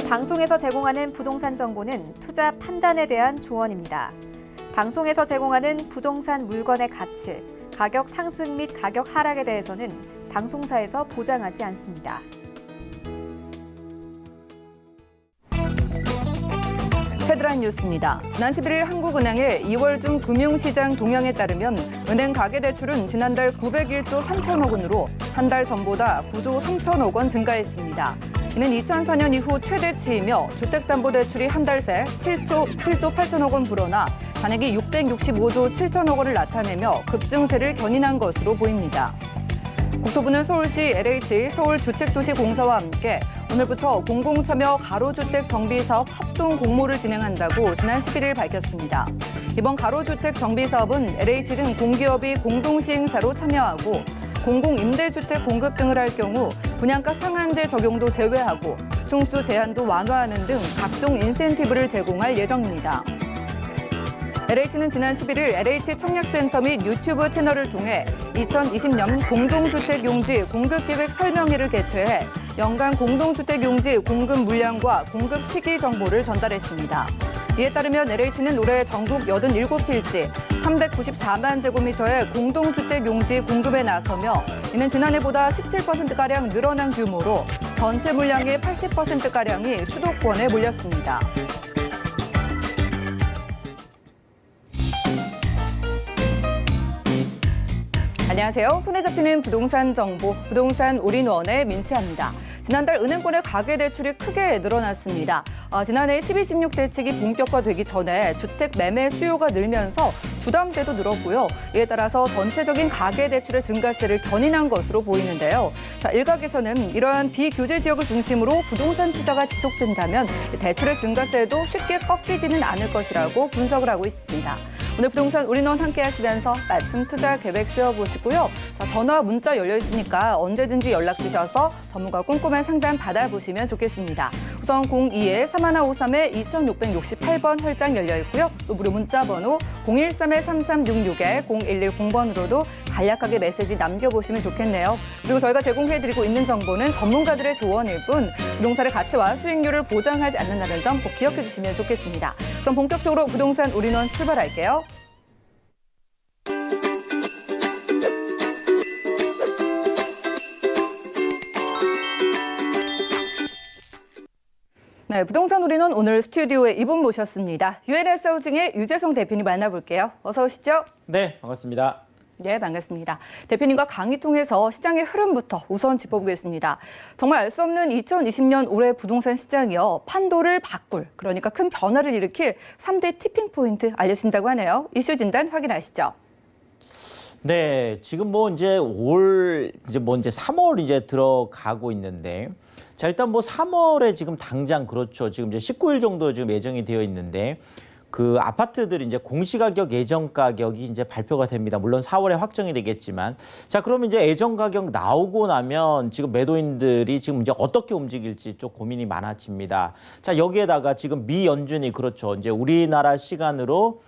방송에서 제공하는 부동산 정보는 투자 판단에 대한 조언입니다. 방송에서 제공하는 부동산 물건의 가치, 가격 상승 및 가격 하락에 대해서는 방송사에서 보장하지 않습니다. 헤드라인 뉴스입니다. 지난 11일 한국은행의 2월 중 금융시장 동향에 따르면 은행 가계대출은 지난달 901조 3천억 원으로 한 달 전보다 9조 3천억 원 증가했습니다. 이는 2004년 이후 최대치이며 주택담보대출이 한 달 새 7조 8천억 원 불어나 잔액이 665조 7천억 원을 나타내며 급증세를 견인한 것으로 보입니다. 국토부는 서울시 LH 서울주택도시공사와 함께 오늘부터 공공참여 가로주택 정비사업 합동 공모를 진행한다고 지난 11일 밝혔습니다. 이번 가로주택 정비사업은 LH 등 공기업이 공동시행사로 참여하고 공공임대주택 공급 등을 할 경우 분양가 상한제 적용도 제외하고 중수 제한도 완화하는 등 각종 인센티브를 제공할 예정입니다. LH는 지난 11일 LH 청약센터 및 유튜브 채널을 통해 2020년 공동주택용지 공급계획 설명회를 개최해 연간 공동주택용지 공급 물량과 공급 시기 정보를 전달했습니다. 이에 따르면 LH는 올해 전국 87필지 394만 제곱미터의 공동주택용지 공급에 나서며 이는 지난해보다 17%가량 늘어난 규모로 전체 물량의 80%가량이 수도권에 몰렸습니다. 안녕하세요. 손에 잡히는 부동산 정보, 부동산 올인원의 민채합니다. 지난달 은행권의 가계대출이 크게 늘어났습니다. 지난해 12.16 대책이 본격화되기 전에 주택 매매 수요가 늘면서 부담대도 늘었고요. 이에 따라서 전체적인 가계대출의 증가세를 견인한 것으로 보이는데요. 일각에서는 이러한 비규제 지역을 중심으로 부동산 투자가 지속된다면 대출의 증가세도 쉽게 꺾이지는 않을 것이라고 분석을 하고 있습니다. 오늘 부동산 올인원 함께 하시면서 맞춤 투자 계획 세워보시고요. 전화, 문자 열려 있으니까 언제든지 연락 주셔서 전문가 꼼꼼한 상담 받아보시면 좋겠습니다. 우선 02-3153-2668번 활짝 열려 있고요. 또 무료 문자 번호 013-3366-0110번으로도 간략하게 메시지 남겨보시면 좋겠네요. 그리고 저희가 제공해드리고 있는 정보는 전문가들의 조언일 뿐 부동산의 가치와 수익률을 보장하지 않는다는 점 꼭 기억해 주시면 좋겠습니다. 그럼 본격적으로 부동산 올인원 출발할게요. 네, 부동산 올인원 오늘 스튜디오에 이분 모셨습니다. UNS 하우징의 유재성 대표님 만나볼게요. 어서 오시죠. 네, 반갑습니다. 네, 반갑습니다. 대표님과 강의 통해서 시장의 흐름부터 우선 짚어보겠습니다. 정말 알 수 없는 2020년 올해 부동산 시장이요. 판도를 바꿀, 그러니까 큰 변화를 일으킬 3대 티핑 포인트 알려진다고 하네요. 이슈 진단 확인하시죠. 네, 지금 이제 3월 이제 들어가고 있는데, 자, 일단 3월에 지금 당장 그렇죠. 지금 이제 19일 정도 지금 예정이 되어 있는데, 그 아파트들이 이제 공시가격 예정 가격이 이제 발표가 됩니다. 물론 4월에 확정이 되겠지만. 자, 그러면 이제 예정 가격 나오고 나면 지금 매도인들이 지금 이제 어떻게 움직일지 좀 고민이 많아집니다. 자, 여기에다가 지금 미 연준이 그렇죠. 이제 우리나라 시간으로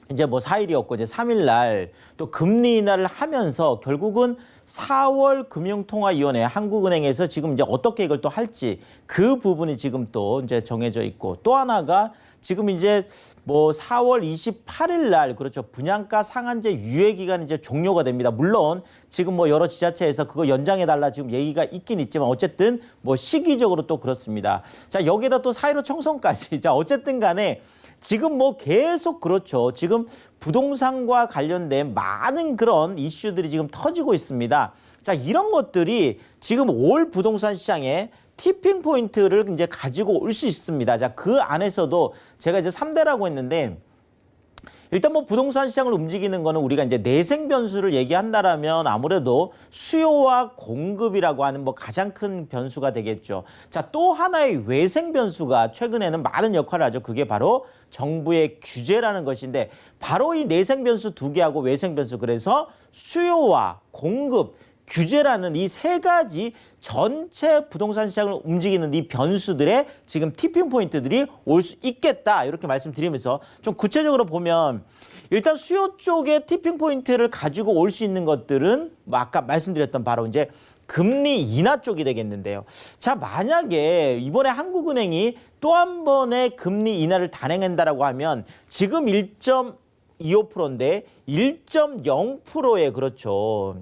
이제 4일이었고 이제 3일 날 또 금리 인하를 하면서 결국은 4월 금융통화위원회 한국은행에서 지금 이제 어떻게 이걸 또 할지 그 부분이 지금 또 이제 정해져 있고 또 하나가 지금 이제 4월 28일 날 그렇죠. 분양가 상한제 유예 기간이 이제 종료가 됩니다. 물론 지금 여러 지자체에서 그거 연장해 달라 지금 얘기가 있긴 있지만 어쨌든 시기적으로 또 그렇습니다. 자, 여기에다 또 4.15 총선까지. 자, 어쨌든 간에 지금 계속 그렇죠. 지금 부동산과 관련된 많은 그런 이슈들이 지금 터지고 있습니다. 자, 이런 것들이 지금 올 부동산 시장에 티핑 포인트를 이제 가지고 올 수 있습니다. 자, 그 안에서도 제가 이제 3대라고 했는데 일단 부동산 시장을 움직이는 거는 우리가 이제 내생 변수를 얘기한다라면 아무래도 수요와 공급이라고 하는 가장 큰 변수가 되겠죠. 자, 또 하나의 외생 변수가 최근에는 많은 역할을 하죠. 그게 바로 정부의 규제라는 것인데 바로 이 내생 변수 두 개하고 외생 변수 그래서 수요와 공급 규제라는 이 세 가지 전체 부동산 시장을 움직이는 이 변수들의 지금 티핑 포인트들이 올 수 있겠다 이렇게 말씀드리면서 좀 구체적으로 보면 일단 수요 쪽에 티핑 포인트를 가지고 올 수 있는 것들은 뭐 아까 말씀드렸던 바로 이제 금리 인하 쪽이 되겠는데요. 자, 만약에 이번에 한국은행이 또 한 번의 금리 인하를 단행한다라고 하면 지금 1.25%인데 1.0%에 그렇죠.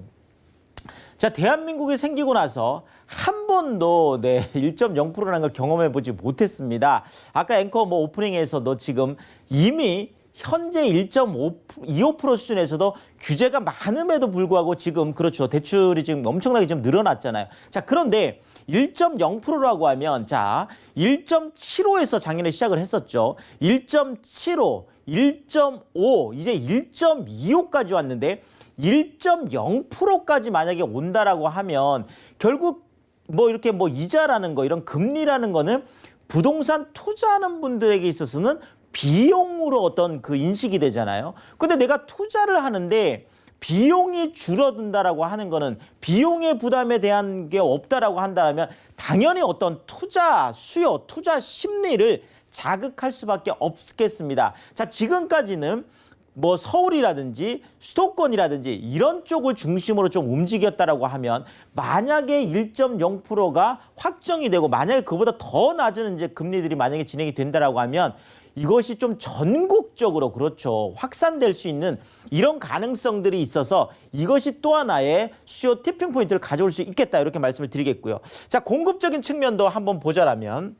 자, 대한민국이 생기고 나서 한 번도 1.0%라는 걸 경험해 보지 못했습니다. 아까 앵커 뭐 오프닝에서도 지금 이미 현재 1.25% 수준에서도 규제가 많음에도 불구하고 지금 그렇죠. 대출이 지금 엄청나게 좀 늘어났잖아요. 자, 그런데 1.0%라고 하면 자, 1.75에서 작년에 시작을 했었죠. 1.75, 1.5, 이제 1.25까지 왔는데 1.0%까지 만약에 온다라고 하면 결국 뭐 이렇게 뭐 이자라는 거 이런 금리라는 거는 부동산 투자하는 분들에게 있어서는 비용으로 어떤 그 인식이 되잖아요. 근데 내가 투자를 하는데 비용이 줄어든다라고 하는 거는 비용의 부담에 대한 게 없다라고 한다면 당연히 어떤 투자 수요, 투자 심리를 자극할 수밖에 없겠습니다. 자, 지금까지는 뭐 서울이라든지 수도권이라든지 이런 쪽을 중심으로 좀 움직였다라고 하면 만약에 1.0%가 확정이 되고 만약에 그보다 더 낮은 이제 금리들이 만약에 진행이 된다라고 하면 이것이 좀 전국적으로 그렇죠. 확산될 수 있는 이런 가능성들이 있어서 이것이 또 하나의 수요 티핑 포인트를 가져올 수 있겠다 이렇게 말씀을 드리겠고요. 자, 공급적인 측면도 한번 보자라면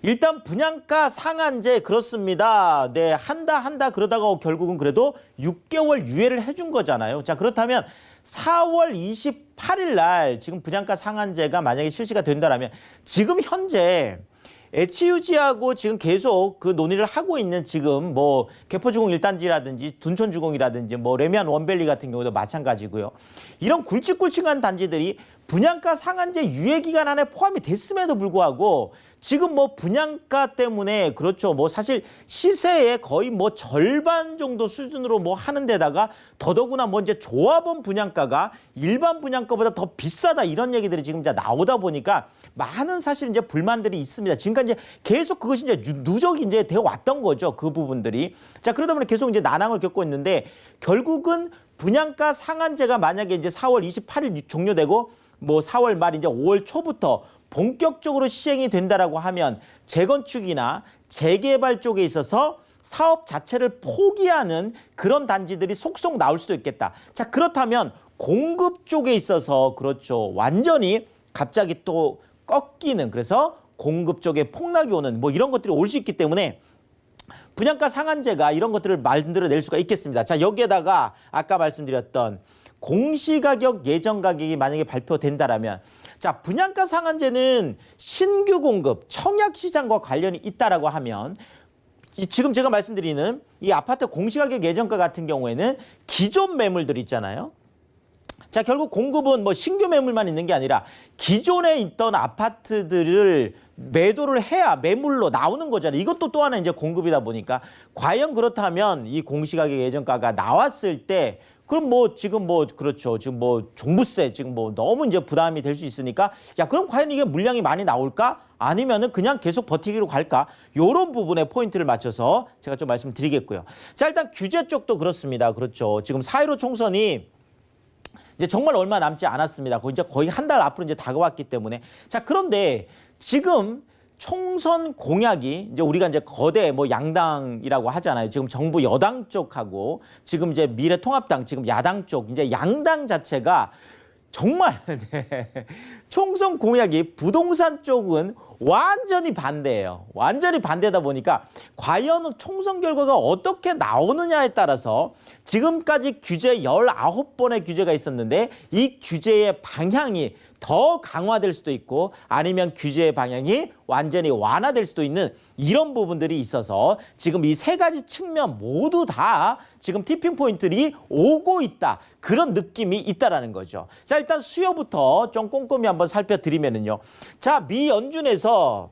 일단 분양가 상한제 그렇습니다. 네, 한다 그러다가 결국은 그래도 6개월 유예를 해준 거잖아요. 자, 그렇다면 4월 28일 날 지금 분양가 상한제가 만약에 실시가 된다라면 지금 현재 HUG하고 지금 계속 그 논의를 하고 있는 지금 뭐 개포주공 1단지라든지 둔촌주공이라든지 뭐 레미안 원밸리 같은 경우도 마찬가지고요. 이런 굵직굵직한 단지들이 분양가 상한제 유예 기간 안에 포함이 됐음에도 불구하고 지금 뭐 분양가 때문에 그렇죠. 뭐 사실 시세의 거의 뭐 절반 정도 수준으로 뭐 하는 데다가 더더구나 뭐 이제 조합원 분양가가 일반 분양가보다 더 비싸다 이런 얘기들이 지금 이제 나오다 보니까 많은 사실 이제 불만들이 있습니다. 지금까지 이제 계속 그것이 이제 누적이 이제 되어 왔던 거죠. 그 부분들이. 자, 그러다 보니 계속 이제 난항을 겪고 있는데 결국은 분양가 상한제가 만약에 이제 4월 28일 종료되고 뭐 4월 말 이제 5월 초부터 본격적으로 시행이 된다라고 하면 재건축이나 재개발 쪽에 있어서 사업 자체를 포기하는 그런 단지들이 속속 나올 수도 있겠다. 자, 그렇다면 공급 쪽에 있어서 그렇죠. 완전히 갑자기 또 꺾이는 그래서 공급 쪽에 폭락이 오는 뭐 이런 것들이 올 수 있기 때문에 분양가 상한제가 이런 것들을 만들어낼 수가 있겠습니다. 자, 여기에다가 아까 말씀드렸던 공시가격 예정 가격이 만약에 발표된다라면 자, 분양가 상한제는 신규 공급 청약 시장과 관련이 있다라고 하면 지금 제가 말씀드리는 이 아파트 공시가격 예정가 같은 경우에는 기존 매물들 있잖아요. 자, 결국 공급은 뭐 신규 매물만 있는 게 아니라 기존에 있던 아파트들을 매도를 해야 매물로 나오는 거잖아요. 이것도 또 하나 이제 공급이다 보니까 과연 그렇다면 이 공시가격 예정가가 나왔을 때 그럼 뭐 지금 뭐 그렇죠. 지금 뭐 종부세 지금 뭐 너무 이제 부담이 될 수 있으니까 야, 그럼 과연 이게 물량이 많이 나올까? 아니면은 그냥 계속 버티기로 갈까? 요런 부분에 포인트를 맞춰서 제가 좀 말씀드리겠고요. 자, 일단 규제 쪽도 그렇습니다. 그렇죠. 지금 4.15 총선이 이제 정말 얼마 남지 않았습니다. 이제 거의 한 달 앞으로 이제 다가왔기 때문에. 자, 그런데 지금 총선 공약이 이제 우리가 이제 거대 뭐 양당이라고 하잖아요. 지금 정부 여당 쪽하고 지금 이제 미래통합당 지금 야당 쪽 이제 양당 자체가 정말 총선 공약이 부동산 쪽은 완전히 반대예요. 완전히 반대다 보니까 과연 총선 결과가 어떻게 나오느냐에 따라서 지금까지 규제 19번의 규제가 있었는데 이 규제의 방향이 더 강화될 수도 있고 아니면 규제의 방향이 완전히 완화될 수도 있는 이런 부분들이 있어서 지금 이 세 가지 측면 모두 다 지금 티핑 포인트들이 오고 있다. 그런 느낌이 있다라는 거죠. 자, 일단 수요부터 좀 꼼꼼히 한번 살펴드리면은요. 자, 미 연준에서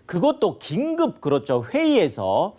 그것도 긴급 그렇죠. 회의에서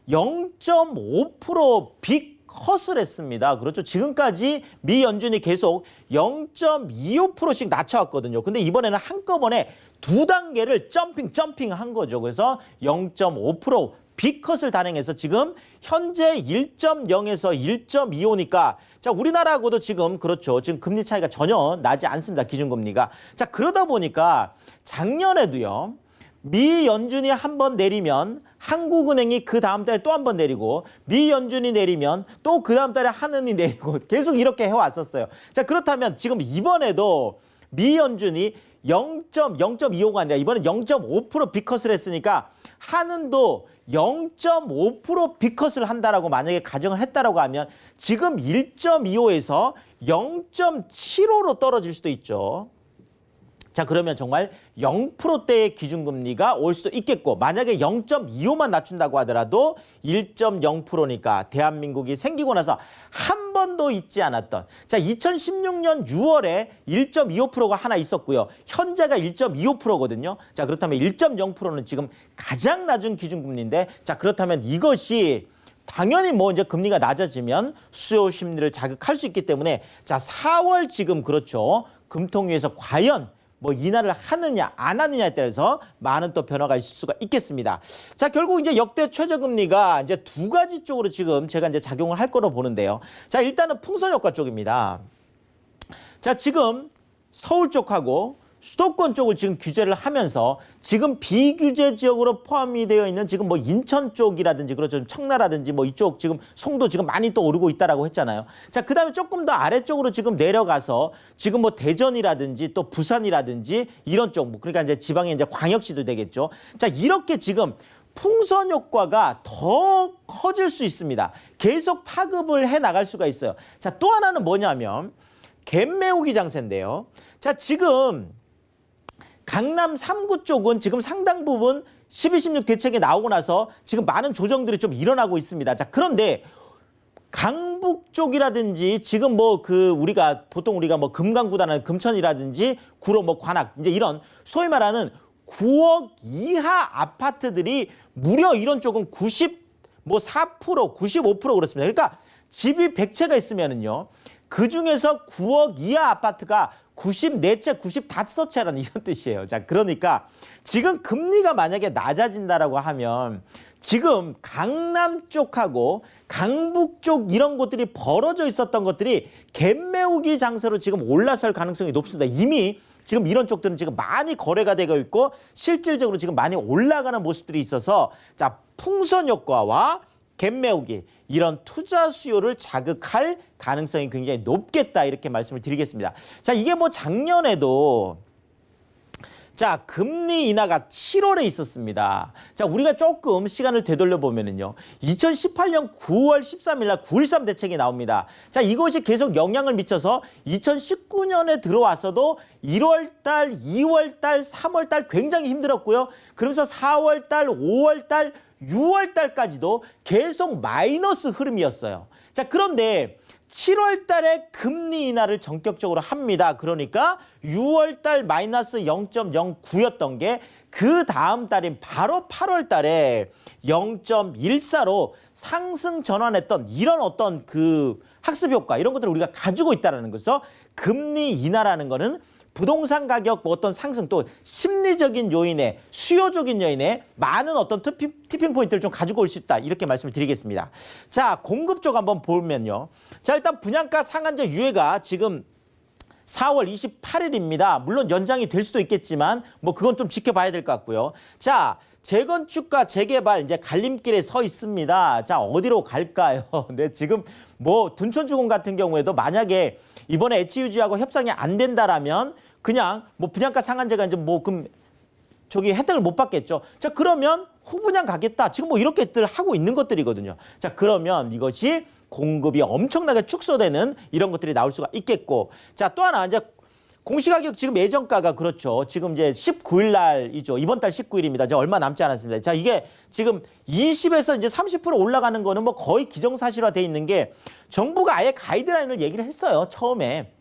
0.5% 빅 컷을 했습니다. 그렇죠. 지금까지 미 연준이 계속 0.25%씩 낮춰왔거든요. 근데 이번에는 한꺼번에 두 단계를 점핑한 거죠. 그래서 0.5% B컷을 단행해서 지금 현재 1.0에서 1.25니까 자, 우리나라하고도 지금 그렇죠. 지금 금리 차이가 전혀 나지 않습니다. 기준금리가. 자, 그러다 보니까 작년에도요. 미 연준이 한 번 내리면 한국은행이 그 다음 달에 또 한 번 내리고 미 연준이 내리면 또 그 다음 달에 한은이 내리고 계속 이렇게 해왔었어요. 자, 그렇다면 지금 이번에도 미 연준이 0.25가 아니라 이번엔 0.5% B컷을 했으니까 한은도 0.5% B컷을 한다라고 만약에 가정을 했다라고 하면 지금 1.25에서 0.75로 떨어질 수도 있죠. 자, 그러면 정말 0%대의 기준금리가 올 수도 있겠고 만약에 0.25만 낮춘다고 하더라도 1.0%니까 대한민국이 생기고 나서 한 번도 있지 않았던 자 2016년 6월에 1.25%가 하나 있었고요. 현재가 1.25%거든요. 자, 그렇다면 1.0%는 지금 가장 낮은 기준금리인데 자, 그렇다면 이것이 당연히 뭐 이제 금리가 낮아지면 수요 심리를 자극할 수 있기 때문에 자 4월 지금 그렇죠. 금통위에서 과연 뭐 인하를 하느냐 안 하느냐에 따라서 많은 또 변화가 있을 수가 있겠습니다. 자, 결국 이제 역대 최저금리가 이제 두 가지 쪽으로 지금 제가 이제 작용을 할 거로 보는데요. 자, 일단은 풍선 효과 쪽입니다. 자, 지금 서울 쪽하고 수도권 쪽을 지금 규제를 하면서 지금 비규제 지역으로 포함이 되어 있는 지금 뭐 인천 쪽이라든지 그렇죠. 청라라든지 뭐 이쪽 지금 송도 지금 많이 또 오르고 있다라고 했잖아요. 자, 그다음에 조금 더 아래쪽으로 지금 내려가서 지금 뭐 대전이라든지 또 부산이라든지 이런 쪽 그러니까 이제 지방에 이제 광역시도 되겠죠. 자, 이렇게 지금 풍선 효과가 더 커질 수 있습니다. 계속 파급을 해 나갈 수가 있어요. 자, 또 하나는 뭐냐면 갭매우기 장세인데요. 자, 지금 강남 3구 쪽은 지금 상당 부분 12.16 대책이 나오고 나서 지금 많은 조정들이 좀 일어나고 있습니다. 자, 그런데 강북 쪽이라든지 지금 뭐 우리가 보통 우리가 뭐 금강구단은 금천이라든지 구로 뭐 관악 이제 이런 소위 말하는 9억 이하 아파트들이 무려 이런 쪽은 94%, 95% 그렇습니다. 그러니까 집이 100채가 있으면은요. 그 중에서 9억 이하 아파트가 94채, 95채라는 이런 뜻이에요. 자, 그러니까 지금 금리가 만약에 낮아진다라고 하면 지금 강남 쪽하고 강북 쪽 이런 곳들이 벌어져 있었던 것들이 갭매우기 장세로 지금 올라설 가능성이 높습니다. 이미 지금 이런 쪽들은 지금 많이 거래가 되고 있고 실질적으로 지금 많이 올라가는 모습들이 있어서 자, 풍선 효과와 갭매우기 이런 투자 수요를 자극할 가능성이 굉장히 높겠다 이렇게 말씀을 드리겠습니다. 자, 이게 뭐 작년에도 자, 금리 인하가 7월에 있었습니다. 자, 우리가 조금 시간을 되돌려 보면은요. 2018년 9월 13일 날 9.13 대책이 나옵니다. 자, 이것이 계속 영향을 미쳐서 2019년에 들어왔어도 1월 달, 2월 달, 3월 달 굉장히 힘들었고요. 그러면서 4월 달, 5월 달, 6월 달까지도 계속 마이너스 흐름이었어요. 자, 그런데 7월 달에 금리 인하를 전격적으로 합니다. 그러니까 6월 달 마이너스 0.09였던 게 그 다음 달인 바로 8월 달에 0.14로 상승 전환했던 이런 어떤 학습 효과 이런 것들을 우리가 가지고 있다는 거죠. 금리 인하라는 거는 부동산 가격 뭐 어떤 상승 또 심리적인 요인에 수요적인 요인에 많은 어떤 티핑 포인트를 좀 가지고 올 수 있다 이렇게 말씀을 드리겠습니다. 자, 공급 쪽 한번 보면요. 자, 일단 분양가 상한제 유예가 지금 4월 28일입니다. 물론 연장이 될 수도 있겠지만 뭐 그건 좀 지켜봐야 될 것 같고요. 자, 재건축과 재개발 이제 갈림길에 서 있습니다. 자, 어디로 갈까요? 네, 지금 뭐 둔촌주공 같은 경우에도 만약에 이번에 HUG하고 협상이 안 된다라면 그냥 뭐 분양가 상한제가 이제 뭐 그럼 저기 혜택을 못 받겠죠. 자, 그러면 후분양 가겠다. 지금 뭐 이렇게들 하고 있는 것들이거든요. 자, 그러면 이것이 공급이 엄청나게 축소되는 이런 것들이 나올 수가 있겠고. 자, 또 하나 이제 공시가격 지금 예정가가 그렇죠. 지금 이제 19일 날이죠. 이번 달 19일입니다. 이제 얼마 남지 않았습니다. 자, 이게 지금 20에서 이제 30% 올라가는 거는 뭐 거의 기정사실화 돼 있는 게 정부가 아예 가이드라인을 얘기를 했어요. 처음에.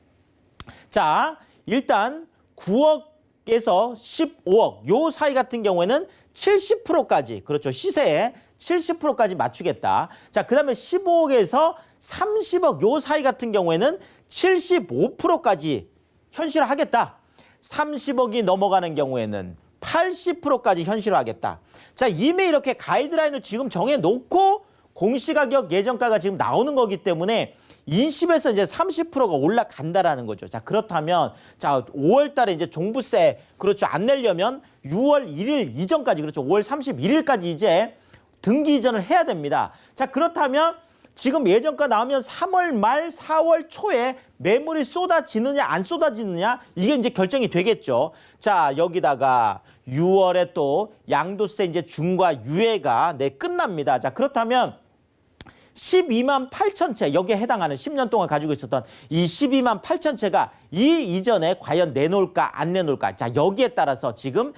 자, 일단 9억에서 15억 요 사이 같은 경우에는 70%까지 그렇죠. 시세에 70%까지 맞추겠다. 자, 그다음에 15억에서 30억 요 사이 같은 경우에는 75%까지 현실화하겠다. 30억이 넘어가는 경우에는 80%까지 현실화하겠다. 자, 이미 이렇게 가이드라인을 지금 정해놓고 공시가격 예정가가 지금 나오는 거기 때문에 20에서 이제 30%가 올라간다라는 거죠. 자, 그렇다면 자, 5월 달에 이제 종부세 그렇죠. 안 내려면 6월 1일 이전까지 그렇죠. 5월 31일까지 이제 등기 이전을 해야 됩니다. 자, 그렇다면 지금 예정가 나오면 3월 말 4월 초에 매물이 쏟아지느냐 안 쏟아지느냐 이게 이제 결정이 되겠죠. 자, 여기다가 6월에 또 양도세 이제 중과 유예가 끝납니다. 자, 그렇다면 12만 8천 채 여기에 해당하는 10년 동안 가지고 있었던 이 12만 8천 채가 이 이전에 과연 내놓을까 안 내놓을까. 자, 여기에 따라서 지금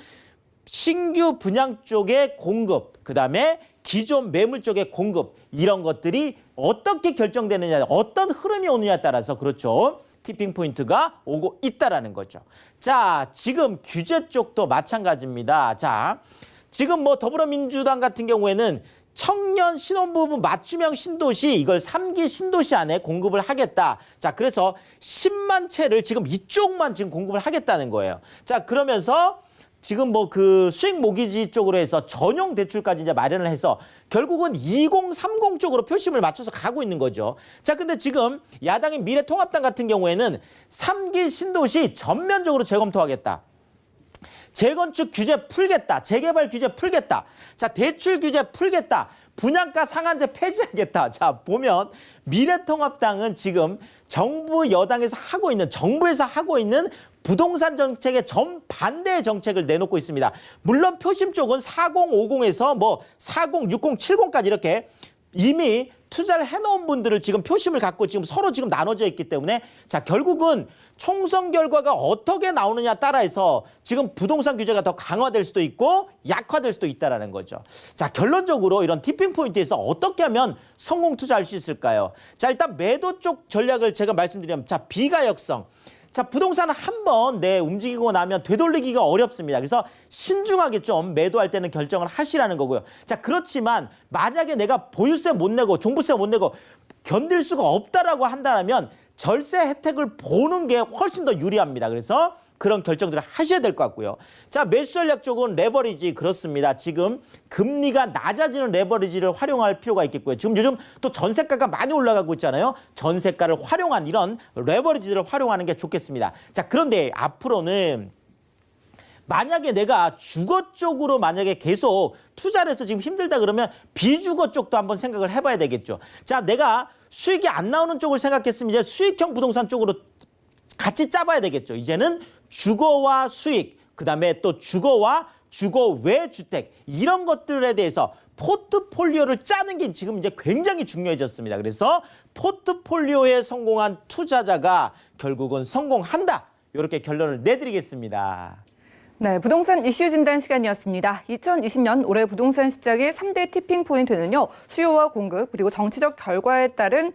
신규 분양 쪽의 공급, 그다음에 기존 매물 쪽의 공급 이런 것들이 어떻게 결정되느냐, 어떤 흐름이 오느냐에 따라서 그렇죠. 티핑 포인트가 오고 있다라는 거죠. 자, 지금 규제 쪽도 마찬가지입니다. 자, 지금 뭐 더불어민주당 같은 경우에는 청년 신혼부부 맞춤형 신도시 이걸 3기 신도시 안에 공급을 하겠다. 자, 그래서 10만 채를 지금 이쪽만 지금 공급을 하겠다는 거예요. 자, 그러면서 지금 뭐 그 수익 모기지 쪽으로 해서 전용 대출까지 이제 마련을 해서 결국은 2030 쪽으로 표심을 맞춰서 가고 있는 거죠. 자, 근데 지금 야당인 미래통합당 같은 경우에는 3기 신도시 전면적으로 재검토하겠다. 재건축 규제 풀겠다. 재개발 규제 풀겠다. 자, 대출 규제 풀겠다. 분양가 상한제 폐지하겠다. 자, 보면 미래통합당은 지금 정부 여당에서 하고 있는, 정부에서 하고 있는 부동산 정책의 정반대의 정책을 내놓고 있습니다. 물론 표심 쪽은 4050에서 뭐 40, 60, 70까지 이렇게 이미 투자를 해놓은 분들을 지금 표심을 갖고 지금 서로 지금 나눠져 있기 때문에 자, 결국은 총선 결과가 어떻게 나오느냐 따라서 지금 부동산 규제가 더 강화될 수도 있고 약화될 수도 있다라는 거죠. 자, 결론적으로 이런 티핑 포인트에서 어떻게 하면 성공 투자할 수 있을까요? 자, 일단 매도 쪽 전략을 제가 말씀드리면 자, 비가역성. 자, 부동산은 한번 움직이고 나면 되돌리기가 어렵습니다. 그래서 신중하게 좀 매도할 때는 결정을 하시라는 거고요. 자, 그렇지만 만약에 내가 보유세 못 내고 종부세 못 내고 견딜 수가 없다라고 한다면 절세 혜택을 보는 게 훨씬 더 유리합니다. 그래서 그런 결정들을 하셔야 될 것 같고요. 자, 매수 전략 쪽은 레버리지 그렇습니다. 지금 금리가 낮아지는 레버리지를 활용할 필요가 있겠고요. 지금 요즘 또 전세가가 많이 올라가고 있잖아요. 전세가를 활용한 이런 레버리지를 활용하는 게 좋겠습니다. 자, 그런데 앞으로는 만약에 내가 주거 쪽으로 만약에 계속 투자를 해서 지금 힘들다 그러면 비주거 쪽도 한번 생각을 해봐야 되겠죠. 자, 내가 수익이 안 나오는 쪽을 생각했으면 이제 수익형 부동산 쪽으로 같이 짜봐야 되겠죠. 이제는 주거와 수익, 그다음에 또 주거와 주거 외 주택 이런 것들에 대해서 포트폴리오를 짜는 게 지금 이제 굉장히 중요해졌습니다. 그래서 포트폴리오에 성공한 투자자가 결국은 성공한다. 이렇게 결론을 내드리겠습니다. 네, 부동산 이슈 진단 시간이었습니다. 2020년 올해 부동산 시장의 3대 티핑 포인트는요, 수요와 공급 그리고 정치적 결과에 따른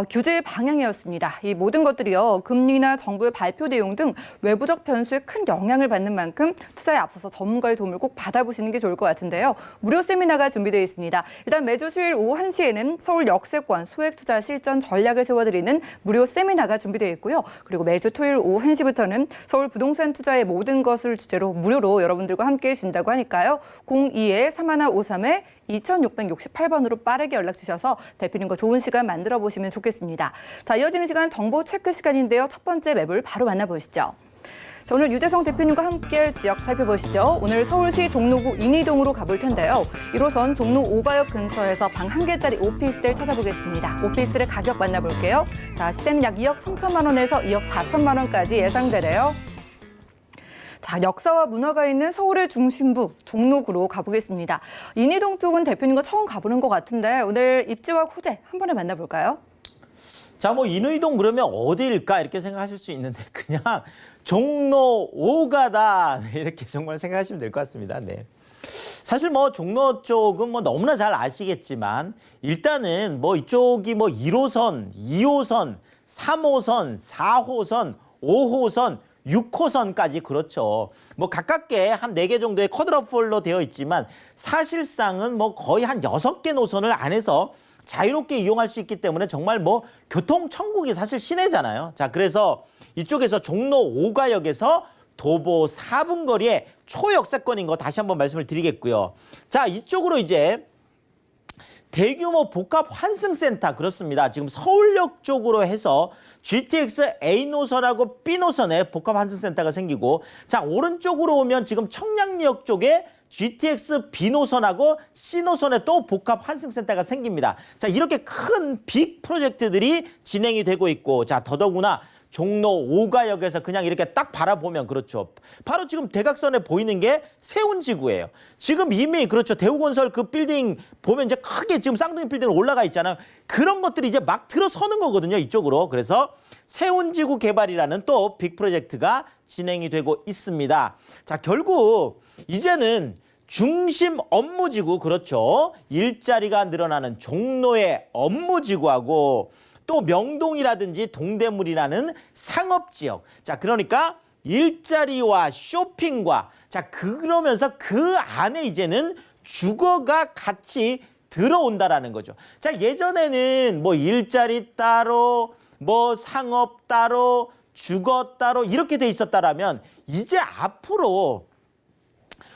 규제 방향이었습니다. 이 모든 것들이요, 금리나 정부의 발표 내용 등 외부적 변수에 큰 영향을 받는 만큼 투자에 앞서서 전문가의 도움을 꼭 받아보시는 게 좋을 것 같은데요. 무료 세미나가 준비되어 있습니다. 일단 매주 수요일 오후 1시에는 서울 역세권 소액 투자 실전 전략을 세워드리는 무료 세미나가 준비되어 있고요. 그리고 매주 토요일 오후 1시부터는 서울 부동산 투자의 모든 것을 주제로 무료로 여러분들과 함께 해주신다고 하니까요. 02-3153-2668번으로 빠르게 연락 주셔서 대표님과 좋은 시간 만들어 보시면 좋겠습니다. 자, 이어지는 시간 정보 체크 시간인데요. 첫 번째 매물 바로 만나보시죠. 자, 오늘 유재성 대표님과 함께할 지역 살펴보시죠. 오늘 서울시 종로구 인이동으로 가볼 텐데요. 1호선 종로 5가역 근처에서 방 1개짜리 오피스텔 찾아보겠습니다. 오피스텔의 가격 만나볼게요. 자, 시세는 약 2억 3천만 원에서 2억 4천만 원까지 예상되네요. 자, 역사와 문화가 있는 서울의 중심부 종로구로 가보겠습니다. 인이동 쪽은 대표님과 처음 가보는 것 같은데 오늘 입지와 호재 한 번에 만나볼까요? 자, 뭐 인의동 그러면 어디일까 이렇게 생각하실 수 있는데 그냥 종로 5가다 이렇게 정말 생각하시면 될 것 같습니다. 네. 사실 뭐 종로 쪽은 뭐 너무나 잘 아시겠지만 일단은 뭐 이쪽이 뭐 1호선, 2호선, 3호선, 4호선, 5호선 6호선까지 그렇죠. 뭐 가깝게 한 4개 정도의 쿼드러플로 되어 있지만 사실상은 뭐 거의 한 6개 노선을 안에서 자유롭게 이용할 수 있기 때문에 정말 뭐 교통 천국이 사실 시내잖아요. 자, 그래서 이쪽에서 종로 5가역에서 도보 4분 거리에 초역세권인 거 다시 한번 말씀을 드리겠고요. 자, 이쪽으로 이제 대규모 복합 환승센터, 그렇습니다. 지금 서울역 쪽으로 해서 GTX A 노선하고 B 노선에 복합 환승센터가 생기고, 자, 오른쪽으로 오면 지금 청량리역 쪽에 GTX B 노선하고 C 노선에 또 복합 환승센터가 생깁니다. 자, 이렇게 큰 빅 프로젝트들이 진행이 되고 있고, 자, 더더구나 종로 5가역에서 그냥 이렇게 딱 바라보면, 그렇죠, 바로 지금 대각선에 보이는 게 세운지구예요. 지금 이미, 그렇죠, 대우건설 그 빌딩 보면 이제 크게 지금 쌍둥이 빌딩 올라가 있잖아요. 그런 것들이 이제 막 들어서는 거거든요, 이쪽으로. 그래서 세운지구 개발이라는 또 빅 프로젝트가 진행이 되고 있습니다. 자, 결국 이제는 중심 업무지구, 그렇죠, 일자리가 늘어나는 종로의 업무지구하고 또 명동이라든지 동대문이라는 상업지역. 자, 그러니까 일자리와 쇼핑과, 자, 그러면서 그 안에 이제는 주거가 같이 들어온다라는 거죠. 자, 예전에는 뭐 일자리 따로, 뭐 상업 따로, 주거 따로 이렇게 돼 있었다라면, 이제 앞으로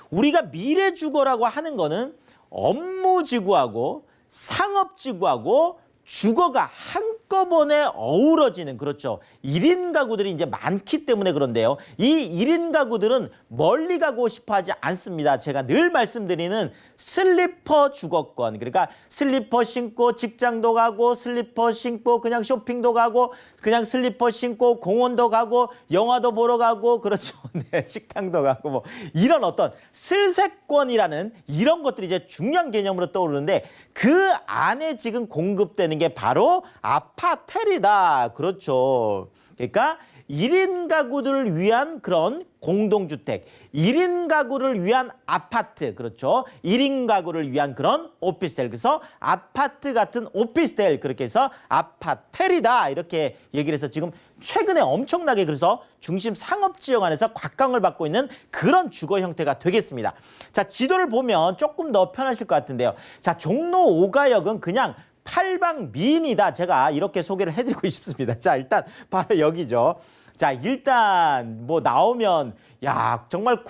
우리가 미래 주거라고 하는 거는 업무지구하고 상업지구하고 주거가 한꺼번에 어우러지는, 그렇죠, 1인 가구들이 이제 많기 때문에 그런데요. 이 1인 가구들은 멀리 가고 싶어 하지 않습니다. 제가 늘 말씀드리는 슬리퍼 주거권. 그러니까 슬리퍼 신고 직장도 가고, 슬리퍼 신고 그냥 쇼핑도 가고, 그냥 슬리퍼 신고 공원도 가고, 영화도 보러 가고, 그렇죠. 네, 식당도 가고, 뭐 이런 어떤 슬세권이라는 이런 것들이 이제 중요한 개념으로 떠오르는데, 그 안에 지금 공급되는 게 바로 아파텔이다. 그렇죠. 그러니까 1인 가구들을 위한 그런 공동주택, 1인 가구를 위한 아파트, 그렇죠, 1인 가구를 위한 그런 오피스텔, 그래서 아파트 같은 오피스텔, 그렇게 해서 아파텔이다, 이렇게 얘기를 해서 지금 최근에 엄청나게, 그래서 중심 상업지역 안에서 곽강을 받고 있는 그런 주거 형태가 되겠습니다. 자, 지도를 보면 조금 더 편하실 것 같은데요. 자, 종로 5가역은 그냥 팔방미인이다, 제가 이렇게 소개를 해드리고 싶습니다. 자, 일단 바로 여기죠. 자, 일단 뭐 나오면, 야, 정말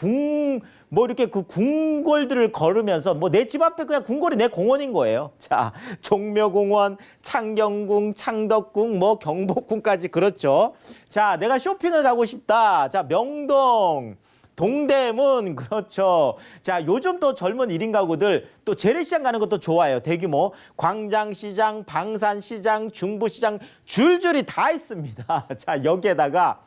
뭐 이렇게 그 궁궐들을 걸으면서, 뭐 내 집 앞에 그냥 궁궐이 내 공원인 거예요. 자, 종묘공원, 창경궁, 창덕궁, 뭐 경복궁까지, 그렇죠. 자, 내가 쇼핑을 가고 싶다. 자, 명동, 동대문, 그렇죠. 자, 요즘 또 젊은 1인 가구들 또 재래시장 가는 것도 좋아요. 대규모 광장시장, 방산시장, 중부시장 줄줄이 다 있습니다. 자, 여기에다가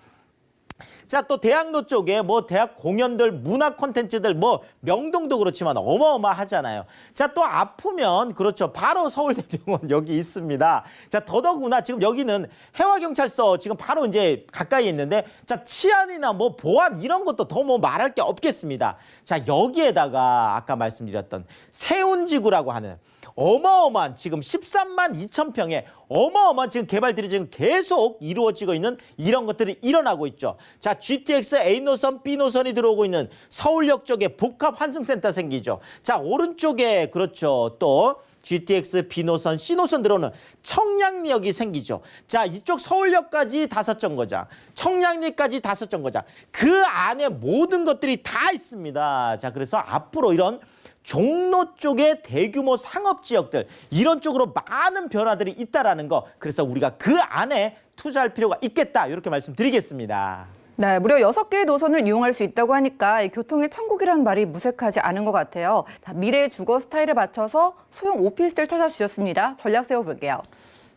자, 또 대학로 쪽에 뭐 대학 공연들, 문화 콘텐츠들, 뭐 명동도 그렇지만 어마어마하잖아요. 자, 또 아프면, 그렇죠, 바로 서울대병원 여기 있습니다. 자, 더더구나 지금 여기는 해와경찰서 지금 바로 이제 가까이 있는데, 자, 치안이나 뭐 보안 이런 것도 더 뭐 말할 게 없겠습니다. 자, 여기에다가 아까 말씀드렸던 세운지구라고 하는 어마어마한 지금 13만 2천 평의 어마어마한 지금 개발들이 지금 계속 이루어지고 있는 이런 것들이 일어나고 있죠. 자, GTX A 노선, B 노선이 들어오고 있는 서울역 쪽에 복합 환승센터 생기죠. 자, 오른쪽에, 그렇죠, 또 GTX B 노선, C 노선 들어오는 청량리역이 생기죠. 자, 이쪽 서울역까지 5정거장, 청량리까지 5정거장, 그 안에 모든 것들이 다 있습니다. 자, 그래서 앞으로 이런 종로 쪽의 대규모 상업지역들, 이런 쪽으로 많은 변화들이 있다라는 거, 그래서 우리가 그 안에 투자할 필요가 있겠다, 이렇게 말씀드리겠습니다. 네, 무려 6개의 노선을 이용할 수 있다고 하니까 이 교통의 천국이라는 말이 무색하지 않은 것 같아요. 자, 미래의 주거 스타일에 맞춰서 소형 오피스텔 찾아주셨습니다. 전략 세워볼게요.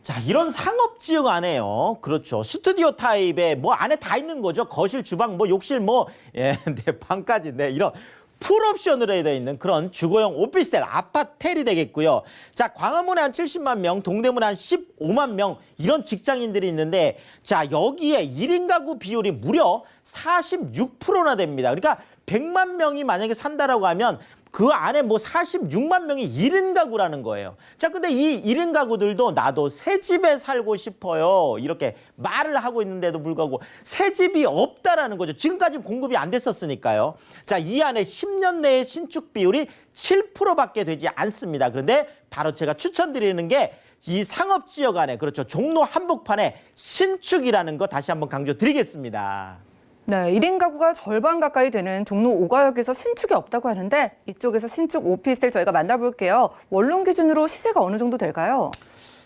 자, 이런 상업지역 안에요. 그렇죠. 스튜디오 타입의 뭐 안에 다 있는 거죠. 거실, 주방, 뭐 욕실, 뭐, 예, 네, 방까지, 네, 이런 풀옵션으로 되어 있는 그런 주거용 오피스텔, 아파텔이 되겠고요. 자, 광화문에 한 70만 명, 동대문에 한 15만 명, 이런 직장인들이 있는데, 자, 여기에 1인 가구 비율이 무려 46%나 됩니다. 그러니까 100만 명이 만약에 산다라고 하면 그 안에 뭐 46만 명이 1인 가구라는 거예요. 자, 근데 이 1인 가구들도 나도 새 집에 살고 싶어요. 이렇게 말을 하고 있는데도 불구하고 새 집이 없다라는 거죠. 지금까지 공급이 안 됐었으니까요. 자, 이 안에 10년 내에 신축 비율이 7%밖에 되지 않습니다. 그런데 바로 제가 추천드리는 게 이 상업지역 안에, 그렇죠, 종로 한복판에 신축이라는 거 다시 한번 강조드리겠습니다. 네, 1인 가구가 절반 가까이 되는 종로 5가역에서 신축이 없다고 하는데 이쪽에서 신축 오피스텔 저희가 만나볼게요. 원룸 기준으로 시세가 어느 정도 될까요?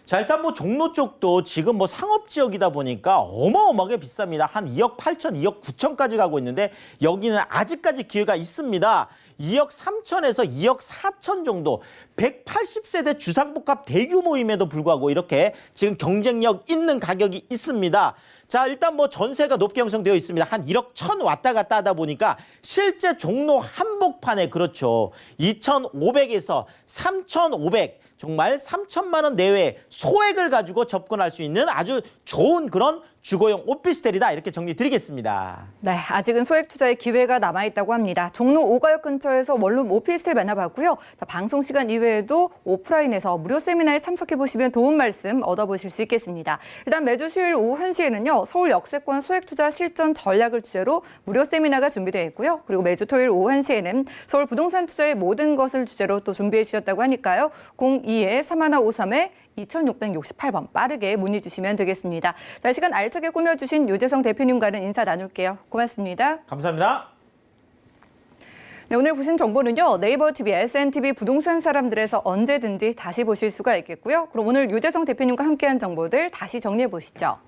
자, 일단 뭐 종로 쪽도 지금 뭐 상업지역이다 보니까 어마어마하게 비쌉니다. 한 2억 8천, 2억 9천까지 가고 있는데 여기는 아직까지 기회가 있습니다. 2억 3천에서 2억 4천 정도, 180세대 주상복합 대규모임에도 불구하고 이렇게 지금 경쟁력 있는 가격이 있습니다. 자, 일단 뭐 전세가 높게 형성되어 있습니다. 한 1억 1천 왔다 갔다 하다 보니까 실제 종로 한복판에, 그렇죠, 2,500에서 3,500, 정말 3천만 원 내외 소액을 가지고 접근할 수 있는 아주 좋은 그런 주거용 오피스텔이다, 이렇게 정리드리겠습니다. 네, 아직은 소액 투자의 기회가 남아있다고 합니다. 종로 5가역 근처에서 원룸 오피스텔 만나봤고요. 자, 방송 시간 이외에도 오프라인에서 무료 세미나에 참석해보시면 도움 말씀 얻어보실 수 있겠습니다. 일단 매주 수요일 오후 1시에는요. 서울 역세권 소액 투자 실전 전략을 주제로 무료 세미나가 준비되어 있고요. 그리고 매주 토요일 오후 1시에는 서울 부동산 투자의 모든 것을 주제로 또 준비해 주셨다고 하니까요. 02-3153에 2668번 빠르게 문의 주시면 되겠습니다. 자, 시간 알차게 꾸며주신 유재성 대표님과는 인사 나눌게요. 고맙습니다. 감사합니다. 네, 오늘 보신 정보는요. 네이버 TV, SNTV 부동산 사람들에서 언제든지 다시 보실 수가 있겠고요. 그럼 오늘 유재성 대표님과 함께한 정보들 다시 정리해 보시죠.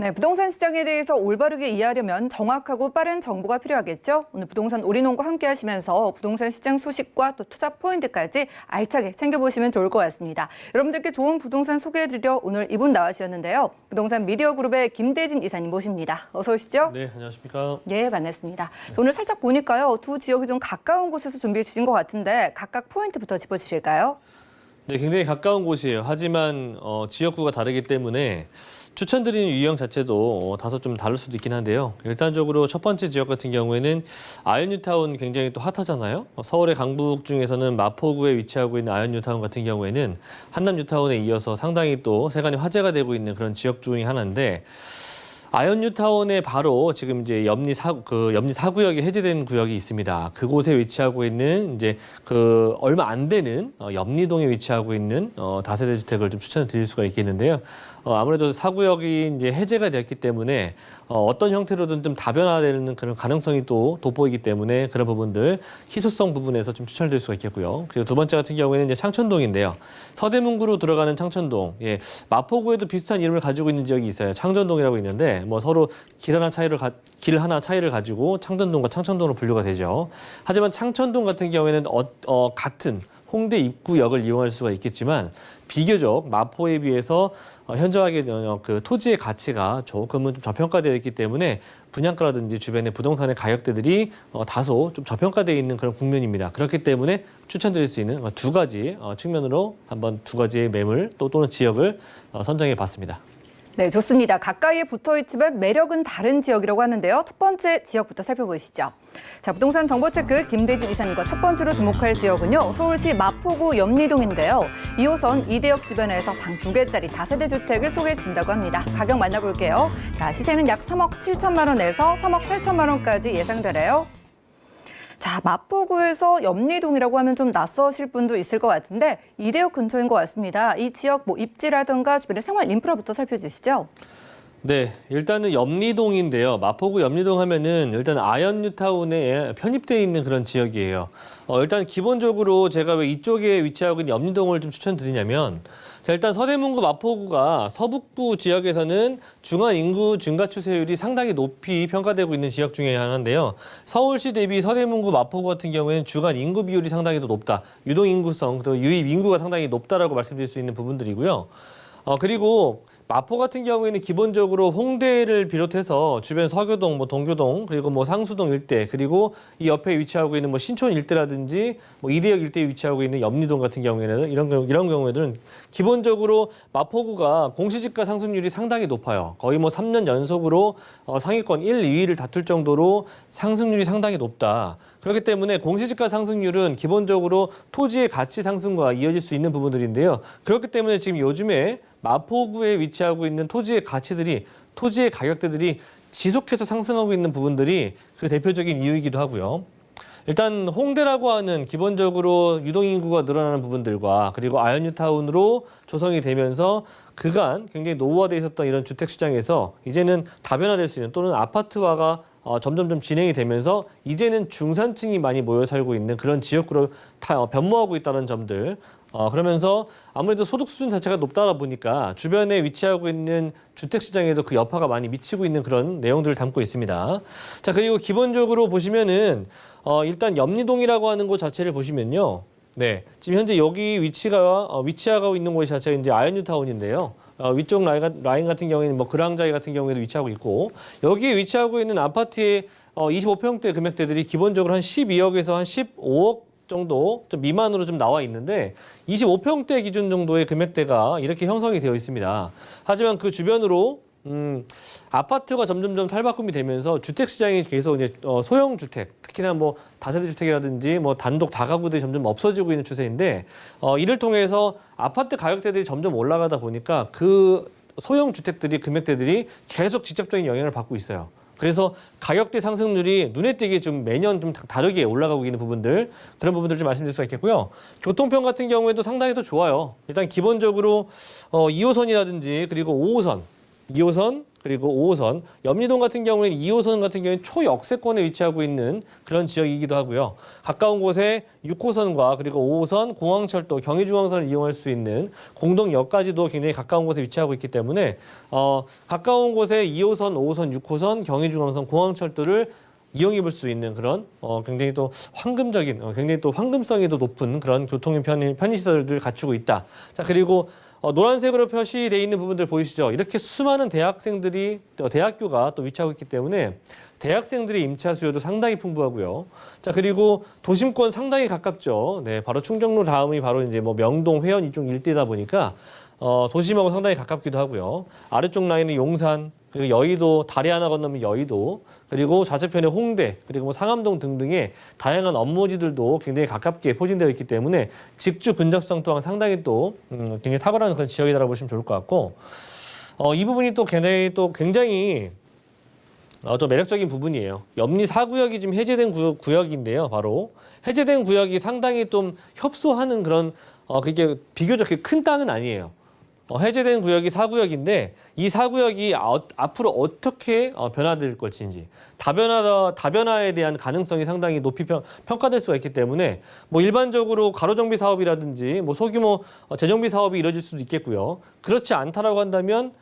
네, 부동산 시장에 대해서 올바르게 이해하려면 정확하고 빠른 정보가 필요하겠죠. 오늘 부동산 올인원과 함께 하시면서 부동산 시장 소식과 또 투자 포인트까지 알차게 챙겨보시면 좋을 것 같습니다. 여러분들께 좋은 부동산 소개해드려 오늘 이분 나와주셨는데요. 부동산 미디어 그룹의 김대진 이사님 모십니다. 어서 오시죠. 네, 안녕하십니까. 예, 반갑습니다. 오늘 살짝 보니까요. 두 지역이 좀 가까운 곳에서 준비해 주신 것 같은데 각각 포인트부터 짚어주실까요? 네, 굉장히 가까운 곳이에요. 하지만 지역구가 다르기 때문에 추천드리는 유형 자체도 다소 좀 다를 수도 있긴 한데요. 일단적으로 첫 번째 지역 같은 경우에는 아현뉴타운 굉장히 또 핫하잖아요. 서울의 강북 중에서는 마포구에 위치하고 있는 아현뉴타운 같은 경우에는 한남뉴타운에 이어서 상당히 또 세간이 화제가 되고 있는 그런 지역 중에 하나인데, 아현뉴타운에 바로 지금 이제 옆리 사구역이 해제된 구역이 있습니다. 그곳에 위치하고 있는 이제 그 얼마 안 되는 옆리동에 위치하고 있는 다세대 주택을 좀 추천을 드릴 수가 있겠는데요. 아무래도 사구역이 이제 해제가 되었기 때문에 어떤 형태로든 좀 다변화되는 그런 가능성이 또 돋보이기 때문에 그런 부분들 희소성 부분에서 좀 추천을 드릴 수가 있겠고요. 그리고 두 번째 같은 경우에는 이제 창천동인데요. 서대문구로 들어가는 창천동, 예, 마포구에도 비슷한 이름을 가지고 있는 지역이 있어요. 창전동이라고 있는데 뭐 서로 길 하나 차이를 가지고 창전동과 창천동으로 분류가 되죠. 하지만 창천동 같은 경우에는 같은 홍대 입구역을 이용할 수가 있겠지만 비교적 마포에 비해서 현저하게 그 토지의 가치가 조금은 좀 저평가되어 있기 때문에 분양가라든지 주변의 부동산의 가격대들이 다소 좀 저평가되어 있는 그런 국면입니다. 그렇기 때문에 추천드릴 수 있는 두 가지 측면으로 한번 두 가지의 매물 또는 지역을 선정해 봤습니다. 네, 좋습니다. 가까이에 붙어있지만 매력은 다른 지역이라고 하는데요. 첫 번째 지역부터 살펴보시죠. 자, 부동산 정보체크 김대진 이사님과 첫 번째로 주목할 지역은요. 서울시 마포구 염리동인데요. 2호선 이대역 주변에서 방 2개짜리 다세대 주택을 소개해 준다고 합니다. 가격 만나볼게요. 자, 시세는 약 3억 7천만 원에서 3억 8천만 원까지 예상되래요. 자, 마포구에서 염리동이라고 하면 좀 낯서실 분도 있을 것 같은데 이대역 근처인 것 같습니다. 이 지역 뭐 입지라든가 주변의 생활 인프라부터 살펴주시죠. 네, 일단은 염리동인데요. 마포구 염리동 하면은 일단 아현뉴타운에 편입되어 있는 그런 지역이에요. 일단 기본적으로 제가 왜 이쪽에 위치하고 있는 염리동을 좀 추천드리냐면, 자, 일단 서대문구 마포구가 서북부 지역에서는 중환 인구 증가 추세율이 상당히 높이 평가되고 있는 지역 중에 하나인데요. 서울시 대비 서대문구 마포구 같은 경우에는 주간 인구 비율이 상당히 더 높다. 유동 인구성, 또 유입 인구가 상당히 높다라고 말씀드릴 수 있는 부분들이고요. 그리고 마포 같은 경우에는 기본적으로 홍대를 비롯해서 주변 서교동, 뭐 동교동, 그리고 뭐 상수동 일대, 그리고 이 옆에 위치하고 있는 뭐 신촌 일대라든지 뭐 이대역 일대에 위치하고 있는 염리동 같은 경우에는 이런 경우에는 기본적으로 마포구가 공시지가 상승률이 상당히 높아요. 거의 뭐 3년 연속으로 상위권 1, 2위를 다툴 정도로 상승률이 상당히 높다. 그렇기 때문에 공시지가 상승률은 기본적으로 토지의 가치 상승과 이어질 수 있는 부분들인데요. 그렇기 때문에 지금 요즘에 마포구에 위치하고 있는 토지의 가치들이, 토지의 가격대들이 지속해서 상승하고 있는 부분들이 그 대표적인 이유이기도 하고요. 일단 홍대라고 하는 기본적으로 유동인구가 늘어나는 부분들과 그리고 아현뉴타운으로 조성이 되면서 그간 굉장히 노후화되어 있었던 이런 주택시장에서 이제는 다변화될 수 있는, 또는 아파트화가 점점점 진행이 되면서 이제는 중산층이 많이 모여 살고 있는 그런 지역구로 변모하고 있다는 점들, 그러면서 아무래도 소득 수준 자체가 높다 보니까 주변에 위치하고 있는 주택시장에도 그 여파가 많이 미치고 있는 그런 내용들을 담고 있습니다. 자, 그리고 기본적으로 보시면은 일단 염리동이라고 하는 곳 자체를 보시면요. 네, 지금 현재 여기 위치하고 있는 곳이 자체가 이제 아현뉴타운인데요. 위쪽 라인 같은 경우에는 뭐 그랑자이 같은 경우에도 위치하고 있고, 여기에 위치하고 있는 아파트의 25평대 금액대들이 기본적으로 한 12억에서 한 15억 정도 좀 미만으로 좀 나와 있는데 25평대 기준 정도의 금액대가 이렇게 형성이 되어 있습니다. 하지만 그 주변으로 아파트가 점점점 탈바꿈이 되면서 주택 시장이 계속 이제 소형 주택, 특히나 뭐 다세대 주택이라든지 뭐 단독 다가구들이 점점 없어지고 있는 추세인데, 이를 통해서 아파트 가격대들이 점점 올라가다 보니까 그 소형 주택들이 금액대들이 계속 직접적인 영향을 받고 있어요. 그래서 가격대 상승률이 눈에 띄게 좀 매년 좀 다르게 올라가고 있는 부분들, 그런 부분들 좀 말씀드릴 수가 있겠고요. 교통편 같은 경우에도 상당히 더 좋아요. 일단 기본적으로 2호선이라든지 그리고 5호선, 2호선 그리고 5호선, 염리동 같은 경우에는 2호선 같은 경우에는 초역세권에 위치하고 있는 그런 지역이기도 하고요. 가까운 곳에 6호선과 그리고 5호선, 공항철도, 경의중앙선을 이용할 수 있는 공동역까지도 굉장히 가까운 곳에 위치하고 있기 때문에 가까운 곳에 2호선, 5호선, 6호선, 경의중앙선, 공항철도를 이용해 볼 수 있는 그런 굉장히 또 황금적인, 굉장히 또 황금성이 더 높은 그런 교통 편의시설들을 갖추고 있다. 자, 그리고 노란색으로 표시되어 있는 부분들 보이시죠? 이렇게 수많은 대학생들이, 대학교가 또 위치하고 있기 때문에 대학생들의 임차 수요도 상당히 풍부하고요. 자, 그리고 도심권 상당히 가깝죠. 네, 바로 충정로 다음이 바로 이제 뭐 명동, 회원 이쪽 일대다 보니까 도심하고 상당히 가깝기도 하고요. 아래쪽 라인은 용산, 그리고 여의도, 다리 하나 건너면 여의도, 그리고 좌측편에 홍대, 그리고 뭐 상암동 등등의 다양한 업무지들도 굉장히 가깝게 포진되어 있기 때문에 직주 근접성 또한 상당히 또 굉장히 탁월한 그런 지역이라고 보시면 좋을 것 같고, 이 부분이 또 굉장히 좀 매력적인 부분이에요. 염리 4구역이 지금 해제된 구역인데요. 바로 해제된 구역이 상당히 좀 협소하는 그런 그게 비교적 큰 땅은 아니에요. 해제된 구역이 4구역인데 이 4구역이 앞으로 어떻게 변화될 것인지, 다변화에 대한 가능성이 상당히 높이 평가될 수가 있기 때문에 뭐 일반적으로 가로정비 사업이라든지 뭐 소규모 재정비 사업이 이루어질 수도 있겠고요. 그렇지 않다라고 한다면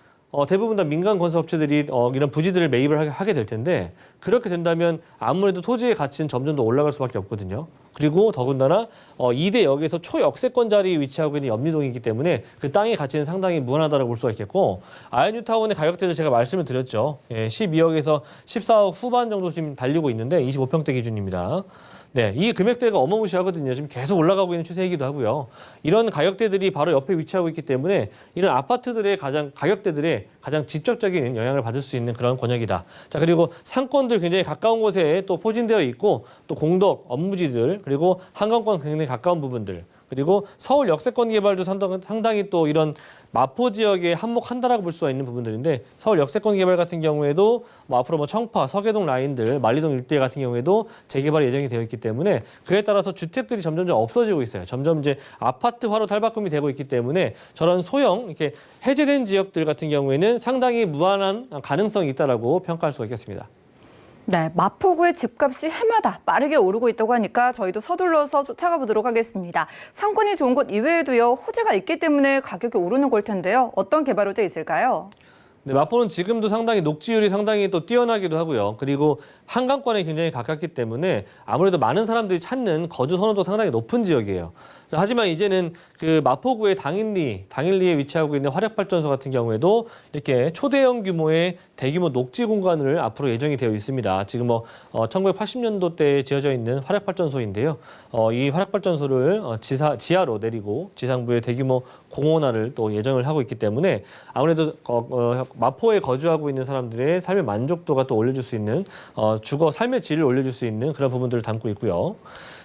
대부분 다 민간 건설업체들이 이런 부지들을 매입을 하게 될 텐데, 그렇게 된다면 아무래도 토지의 가치는 점점 더 올라갈 수밖에 없거든요. 그리고 더군다나 2대역에서 초역세권 자리에 위치하고 있는 염리동이기 때문에 그 땅의 가치는 상당히 무한하다고 볼 수가 있겠고, 아현뉴타운의 가격대도 제가 말씀을 드렸죠. 12억에서 14억 후반 정도 지금 달리고 있는데 25평대 기준입니다. 네, 이 금액대가 어마무시하거든요. 지금 계속 올라가고 있는 추세이기도 하고요. 이런 가격대들이 바로 옆에 위치하고 있기 때문에 이런 아파트들의 가격대들의 가장 직접적인 영향을 받을 수 있는 그런 권역이다. 자, 그리고 상권들 굉장히 가까운 곳에 또 포진되어 있고, 또 공덕, 업무지들, 그리고 한강권 굉장히 가까운 부분들, 그리고 서울 역세권 개발도 상당히 또 이런 마포 지역에 한몫한다라고 볼 수가 있는 부분들인데 서울 역세권 개발 같은 경우에도 뭐 앞으로 뭐 청파, 서계동 라인들, 만리동 일대 같은 경우에도 재개발이 예정이 되어 있기 때문에 그에 따라서 주택들이 점점 없어지고 있어요. 점점 이제 아파트화로 탈바꿈이 되고 있기 때문에 저런 소형 이렇게 해제된 지역들 같은 경우에는 상당히 무한한 가능성이 있다라고 평가할 수가 있겠습니다. 네, 마포구의 집값이 해마다 빠르게 오르고 있다고 하니까 저희도 서둘러서 쫓아가 보도록 하겠습니다. 상권이 좋은 곳 이외에도요, 호재가 있기 때문에 가격이 오르는 걸 텐데요. 어떤 개발 호재 있을까요? 네, 마포는 지금도 상당히 녹지율이 상당히 또 뛰어나기도 하고요. 그리고 한강권에 굉장히 가깝기 때문에 아무래도 많은 사람들이 찾는 거주 선호도 상당히 높은 지역이에요. 자, 하지만 이제는 그 마포구의 당일리에 위치하고 있는 화력발전소 같은 경우에도 이렇게 초대형 규모의 대규모 녹지 공간을 앞으로 예정이 되어 있습니다. 지금 1980년도대에 지어져 있는 화력발전소인데요. 이 화력발전소를 지하로 내리고 지상부에 대규모 공원화를 또 예정을 하고 있기 때문에 아무래도 마포에 거주하고 있는 사람들의 삶의 만족도가 또 올려줄 수 있는 주거 삶의 질을 올려줄 수 있는 그런 부분들을 담고 있고요.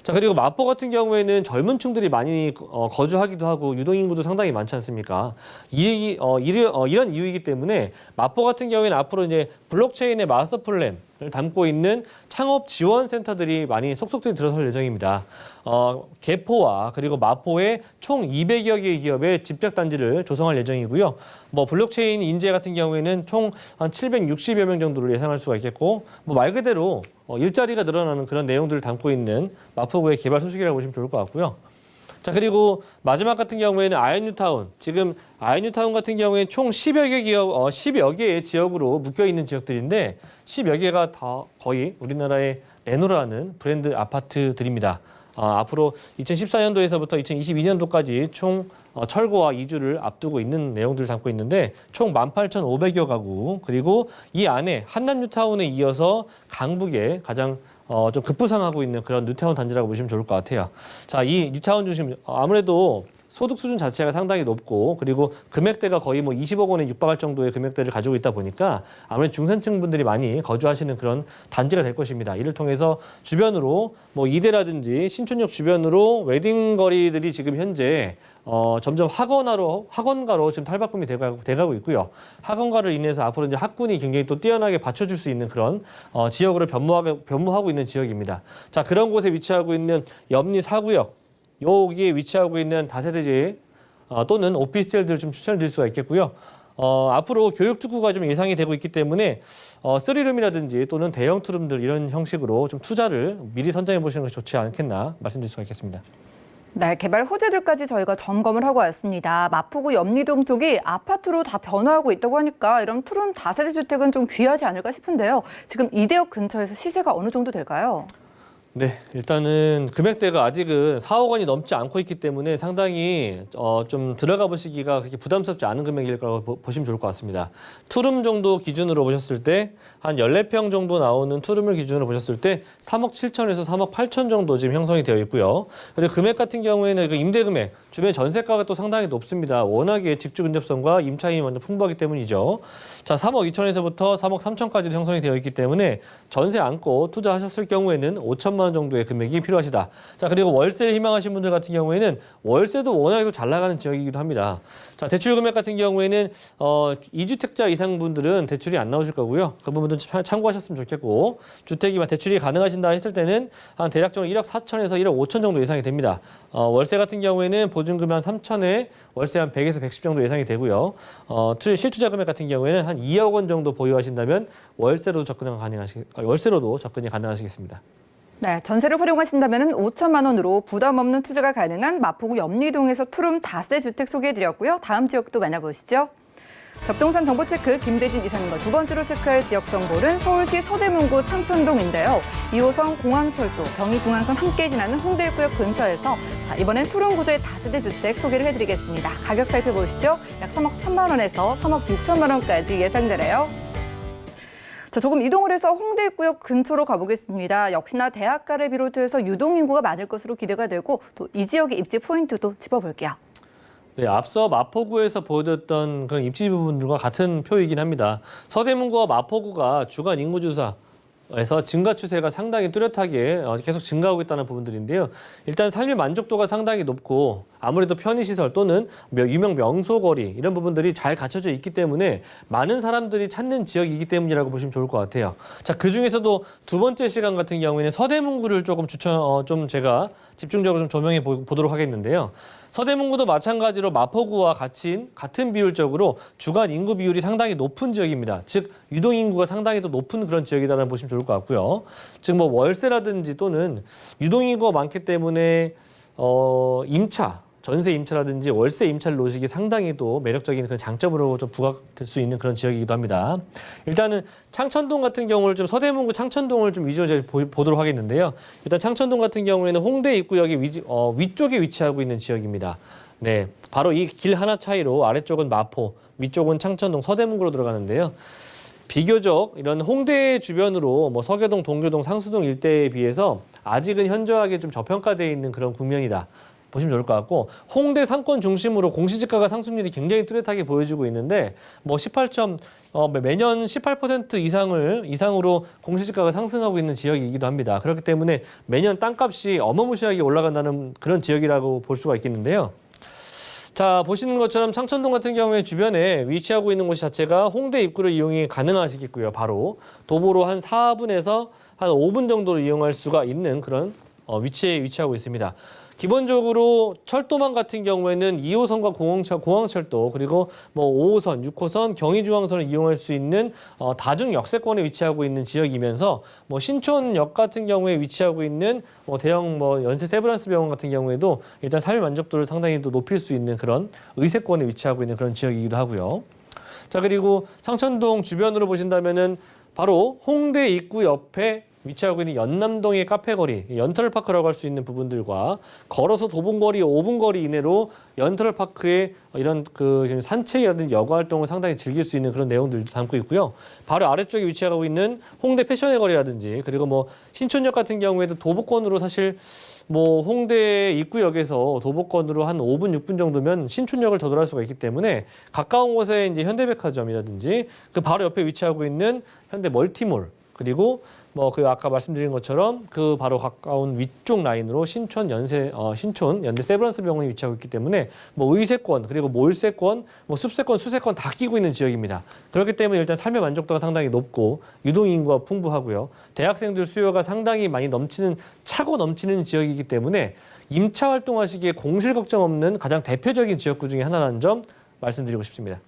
자, 그리고 마포 같은 경우에는 젊은 층들이 많이 거주하기도 하고 유동인구도 상당히 많지 않습니까? 이런 이유이기 때문에 마포 같은 경우에는 앞으로 이제 블록체인의 마스터 플랜을 담고 있는 창업 지원 센터들이 많이 속속들이 들어설 예정입니다. 개포와 그리고 마포에 총 200여 개의 기업의 집적 단지를 조성할 예정이고요. 뭐 블록체인 인재 같은 경우에는 총 한 760여 명 정도를 예상할 수가 있겠고, 뭐 말 그대로 일자리가 늘어나는 그런 내용들을 담고 있는 마포구의 개발 소식이라고 보시면 좋을 것 같고요. 자, 그리고 마지막 같은 경우에는 아이언뉴타운. 지금 아이언뉴타운 같은 경우에는 총 10여 개 기업, 10여 개의 지역으로 묶여 있는 지역들인데 10여 개가 다 거의 우리나라의 레노라는 브랜드 아파트들입니다. 앞으로 2014년도에서부터 2022년도까지 총 철거와 이주를 앞두고 있는 내용들을 담고 있는데 총 18,500여 가구, 그리고 이 안에 한남뉴타운에 이어서 강북에 가장 좀 급부상하고 있는 그런 뉴타운 단지라고 보시면 좋을 것 같아요. 자, 이 뉴타운 중심 아무래도 소득 수준 자체가 상당히 높고 그리고 금액대가 거의 뭐 20억 원에 육박할 정도의 금액대를 가지고 있다 보니까 아무래도 중산층 분들이 많이 거주하시는 그런 단지가 될 것입니다. 이를 통해서 주변으로 뭐 이대라든지 신촌역 주변으로 웨딩 거리들이 지금 현재 점점 학원가로 지금 탈바꿈이 돼가고 있고요. 학원가를 인해서 앞으로 이제 학군이 굉장히 또 뛰어나게 받쳐줄 수 있는 그런 지역으로 변모하고 있는 지역입니다. 자, 그런 곳에 위치하고 있는 염리 4구역, 여기에 위치하고 있는 다세대지 또는 오피스텔들을 좀 추천을 드릴 수가 있겠고요. 앞으로 교육 특구가 좀 예상이 되고 있기 때문에 3룸이라든지 또는 대형 투룸들 이런 형식으로 좀 투자를 미리 선정해 보시는 것이 좋지 않겠나 말씀드릴 수가 있겠습니다. 네, 개발 호재들까지 저희가 점검을 하고 왔습니다. 마포구 염리동 쪽이 아파트로 다 변화하고 있다고 하니까 이런 투룸 다세대 주택은 좀 귀하지 않을까 싶은데요. 지금 이대역 근처에서 시세가 어느 정도 될까요? 네, 일단은 금액대가 아직은 4억 원이 넘지 않고 있기 때문에 상당히 좀 들어가 보시기가 그렇게 부담스럽지 않은 금액일 거라고 보시면 좋을 것 같습니다. 투룸 정도 기준으로 보셨을 때 한 14평 정도 나오는 투룸을 기준으로 보셨을 때 3억 7천에서 3억 8천 정도 지금 형성이 되어 있고요. 그리고 금액 같은 경우에는 그 임대 금액, 주변 전세가가 또 상당히 높습니다. 워낙에 집주 근접성과 임차인이 완전 풍부하기 때문이죠. 자, 3억 2천에서부터 3억 3천까지도 형성이 되어 있기 때문에 전세 안고 투자하셨을 경우에는 5천만 원 정도의 금액이 필요하시다. 자, 그리고 월세를 희망하시는 분들 같은 경우에는 월세도 워낙에 잘 나가는 지역이기도 합니다. 자, 대출 금액 같은 경우에는 2주택자 이상 분들은 대출이 안 나오실 거고요. 그 부분도 참고하셨으면 좋겠고, 주택이 대출이 가능하신다 했을 때는 한 대략적으로 1억 4천에서 1억 5천 정도 예상이 됩니다. 월세 같은 경우에는 보증금 한 3천에 월세 한 100에서 110 정도 예상이 되고요. 실투자 금액 같은 경우에는 한 2억 원 정도 보유하신다면 월세로도 접근이 가능하시겠습니다. 네, 전세를 활용하신다면 5천만 원으로 부담 없는 투자가 가능한 마포구 염리동에서 투룸 다세 주택 소개해드렸고요. 다음 지역도 만나보시죠. 접동산 정보체크 김대진 이사님과 두 번째로 체크할 지역 정보는 서울시 서대문구 창천동인데요. 2호선 공항철도, 경의중앙선 함께 지나는 홍대구역 근처에서 이번엔 투룸 구조의 다세대 주택 소개를 해드리겠습니다. 가격 살펴보시죠. 약 3억 1천만 원에서 3억 6천만 원까지 예상되네요. 자, 조금 이동을 해서 홍대구역 근처로 가보겠습니다. 역시나 대학가를 비롯해서 유동인구가 많을 것으로 기대가 되고 또 이 지역의 입지 포인트도 짚어볼게요. 네, 앞서 마포구에서 보여줬던 그런 입지 부분들과 같은 표이긴 합니다. 서대문구와 마포구가 주간 인구조사 에서 증가 추세가 상당히 뚜렷하게 계속 증가하고 있다는 부분들인데요. 일단 삶의 만족도가 상당히 높고 아무래도 편의시설 또는 유명 명소거리 이런 부분들이 잘 갖춰져 있기 때문에 많은 사람들이 찾는 지역이기 때문이라고 보시면 좋을 것 같아요. 자, 그중에서도 두 번째 시간 같은 경우에는 서대문구를 조금 좀 제가 집중적으로 좀 조명해 보도록 하겠는데요. 서대문구도 마찬가지로 마포구와 같은 비율적으로 주간 인구 비율이 상당히 높은 지역입니다. 즉 유동 인구가 상당히 더 높은 그런 지역이다라고 보시면 좋을 것 같고요. 즉 뭐 월세라든지 또는 유동 인구가 많기 때문에 임차 전세 임차라든지 월세 임차를 놓으시기 상당히 또 매력적인 그런 장점으로 좀 부각될 수 있는 그런 지역이기도 합니다. 일단은 창천동 같은 경우를 좀 서대문구 창천동을 좀 위주로 보도록 하겠는데요. 일단 창천동 같은 경우에는 홍대 입구역의 위쪽에 위치하고 있는 지역입니다. 네, 바로 이 길 하나 차이로 아래쪽은 마포, 위쪽은 창천동, 서대문구로 들어가는데요. 비교적 이런 홍대 주변으로 뭐 서교동, 동교동, 상수동 일대에 비해서 아직은 현저하게 좀 저평가되어 있는 그런 국면이다. 보시면 좋을 것 같고 홍대 상권 중심으로 공시지가가 상승률이 굉장히 뚜렷하게 보여지고 있는데 뭐 매년 18% 이상으로 공시지가가 상승하고 있는 지역이기도 합니다. 그렇기 때문에 매년 땅값이 어마무시하게 올라간다는 그런 지역이라고 볼 수가 있겠는데요. 자, 보시는 것처럼 창천동 같은 경우에 주변에 위치하고 있는 곳 자체가 홍대 입구를 이용이 가능하시겠고요. 바로 도보로 한 4분에서 한 5분 정도로 이용할 수가 있는 그런 위치에 위치하고 있습니다. 기본적으로 철도망 같은 경우에는 2호선과 공항철도 그리고 뭐 5호선, 6호선, 경의중앙선을 이용할 수 있는 다중 역세권에 위치하고 있는 지역이면서 뭐 신촌역 같은 경우에 위치하고 있는 대형 연세 세브란스 병원 같은 경우에도 일단 삶의 만족도를 상당히 또 높일 수 있는 그런 의세권에 위치하고 있는 그런 지역이기도 하고요. 자, 그리고 창천동 주변으로 보신다면은 바로 홍대 입구 옆에 위치하고 있는 연남동의 카페거리, 연터럴파크라고 할 수 있는 부분들과 걸어서 도봉거리 5분 거리 이내로 연터럴파크의 이런 그 산책이라든지 여가 활동을 상당히 즐길 수 있는 그런 내용들도 담고 있고요. 바로 아래쪽에 위치하고 있는 홍대 패션의 거리라든지 그리고 뭐 신촌역 같은 경우에도 도보권으로 사실 뭐 홍대 입구역에서 도보권으로 한 5분, 6분 정도면 신촌역을 더돌아갈 수가 있기 때문에 가까운 곳에 이제 현대백화점이라든지 그 바로 옆에 위치하고 있는 현대 멀티몰 그리고 뭐 그 아까 말씀드린 것처럼 그 바로 가까운 위쪽 라인으로 신촌 연대 세브란스 병원이 위치하고 있기 때문에 뭐 의세권 그리고 몰세권, 뭐 숲세권, 수세권 다 끼고 있는 지역입니다. 그렇기 때문에 일단 삶의 만족도가 상당히 높고 유동 인구가 풍부하고요. 대학생들 수요가 상당히 많이 차고 넘치는 지역이기 때문에 임차 활동하시기에 공실 걱정 없는 가장 대표적인 지역구 중에 하나라는 점 말씀드리고 싶습니다.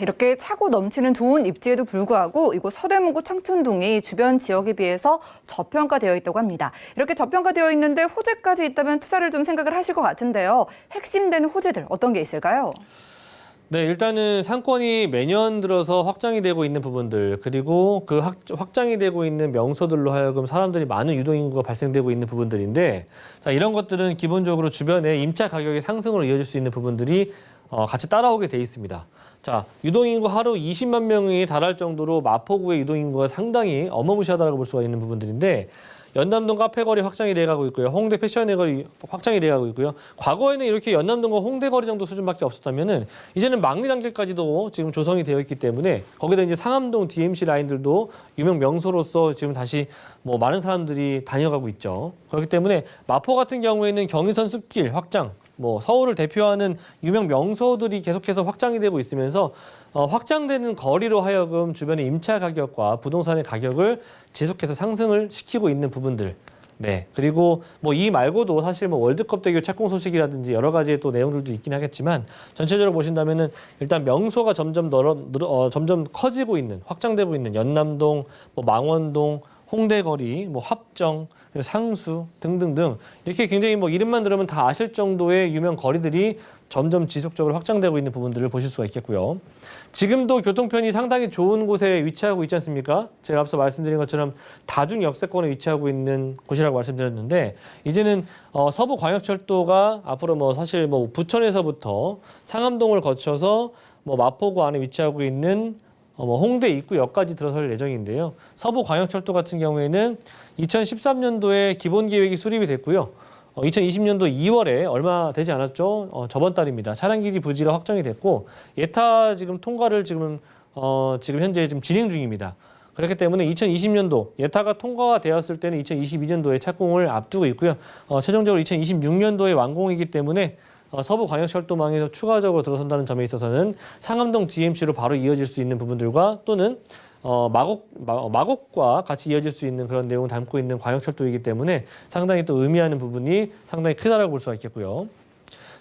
이렇게 차고 넘치는 좋은 입지에도 불구하고 이곳 서대문구 창천동이 주변 지역에 비해서 저평가되어 있다고 합니다. 이렇게 저평가되어 있는데 호재까지 있다면 투자를 좀 생각을 하실 것 같은데요. 핵심되는 호재들 어떤 게 있을까요? 네, 일단은 상권이 매년 들어서 확장이 되고 있는 부분들 그리고 그 확장이 되고 있는 명소들로 하여금 사람들이 많은 유동인구가 발생되고 있는 부분들인데 자, 이런 것들은 기본적으로 주변에 임차 가격의 상승으로 이어질 수 있는 부분들이 같이 따라오게 돼 있습니다. 자, 유동인구 하루 20만 명이 달할 정도로 마포구의 유동인구가 상당히 어마무시하다고 볼 수가 있는 부분들인데 연남동 카페거리 확장이 돼가고 있고요. 홍대 패션의 거리 확장이 돼가고 있고요. 과거에는 이렇게 연남동과 홍대 거리 정도 수준밖에 없었다면은 이제는 망리단길까지도 지금 조성이 되어 있기 때문에 거기다 이제 상암동 DMC 라인들도 유명 명소로서 지금 다시 뭐 많은 사람들이 다녀가고 있죠. 그렇기 때문에 마포 같은 경우에는 경의선 숲길 확장 뭐 서울을 대표하는 유명 명소들이 계속해서 확장이 되고 있으면서 확장되는 거리로 하여금 주변의 임차 가격과 부동산의 가격을 지속해서 상승을 시키고 있는 부분들. 네. 그리고 뭐 이 말고도 사실 뭐 월드컵 대교 착공 소식이라든지 여러 가지의 또 내용들도 있긴 하겠지만 전체적으로 보신다면은 일단 명소가 점점 커지고 있는 확장되고 있는 연남동, 뭐 망원동, 홍대거리, 뭐 합정, 상수 등등등 이렇게 굉장히 뭐 이름만 들으면 다 아실 정도의 유명 거리들이 점점 지속적으로 확장되고 있는 부분들을 보실 수가 있겠고요. 지금도 교통편이 상당히 좋은 곳에 위치하고 있지 않습니까? 제가 앞서 말씀드린 것처럼 다중 역세권에 위치하고 있는 곳이라고 말씀드렸는데 이제는 서부광역철도가 앞으로 뭐 사실 뭐 부천에서부터 상암동을 거쳐서 뭐 마포구 안에 위치하고 있는 홍대 입구역까지 들어설 예정인데요. 서부광역철도 같은 경우에는 2013년도에 기본계획이 수립이 됐고요. 2020년도 2월에 얼마 되지 않았죠? 저번 달입니다. 차량기지 부지가 확정이 됐고 예타 지금 통과를 지금 현재 지금 진행 중입니다. 그렇기 때문에 2020년도 예타가 통과가 되었을 때는 2022년도에 착공을 앞두고 있고요. 최종적으로 2026년도에 완공이기 때문에 서부광역철도망에서 추가적으로 들어선다는 점에 있어서는 상암동 DMC로 바로 이어질 수 있는 부분들과 또는 마곡과 같이 이어질 수 있는 그런 내용을 담고 있는 광역철도이기 때문에 상당히 또 의미하는 부분이 상당히 크다라고 볼 수가 있겠고요.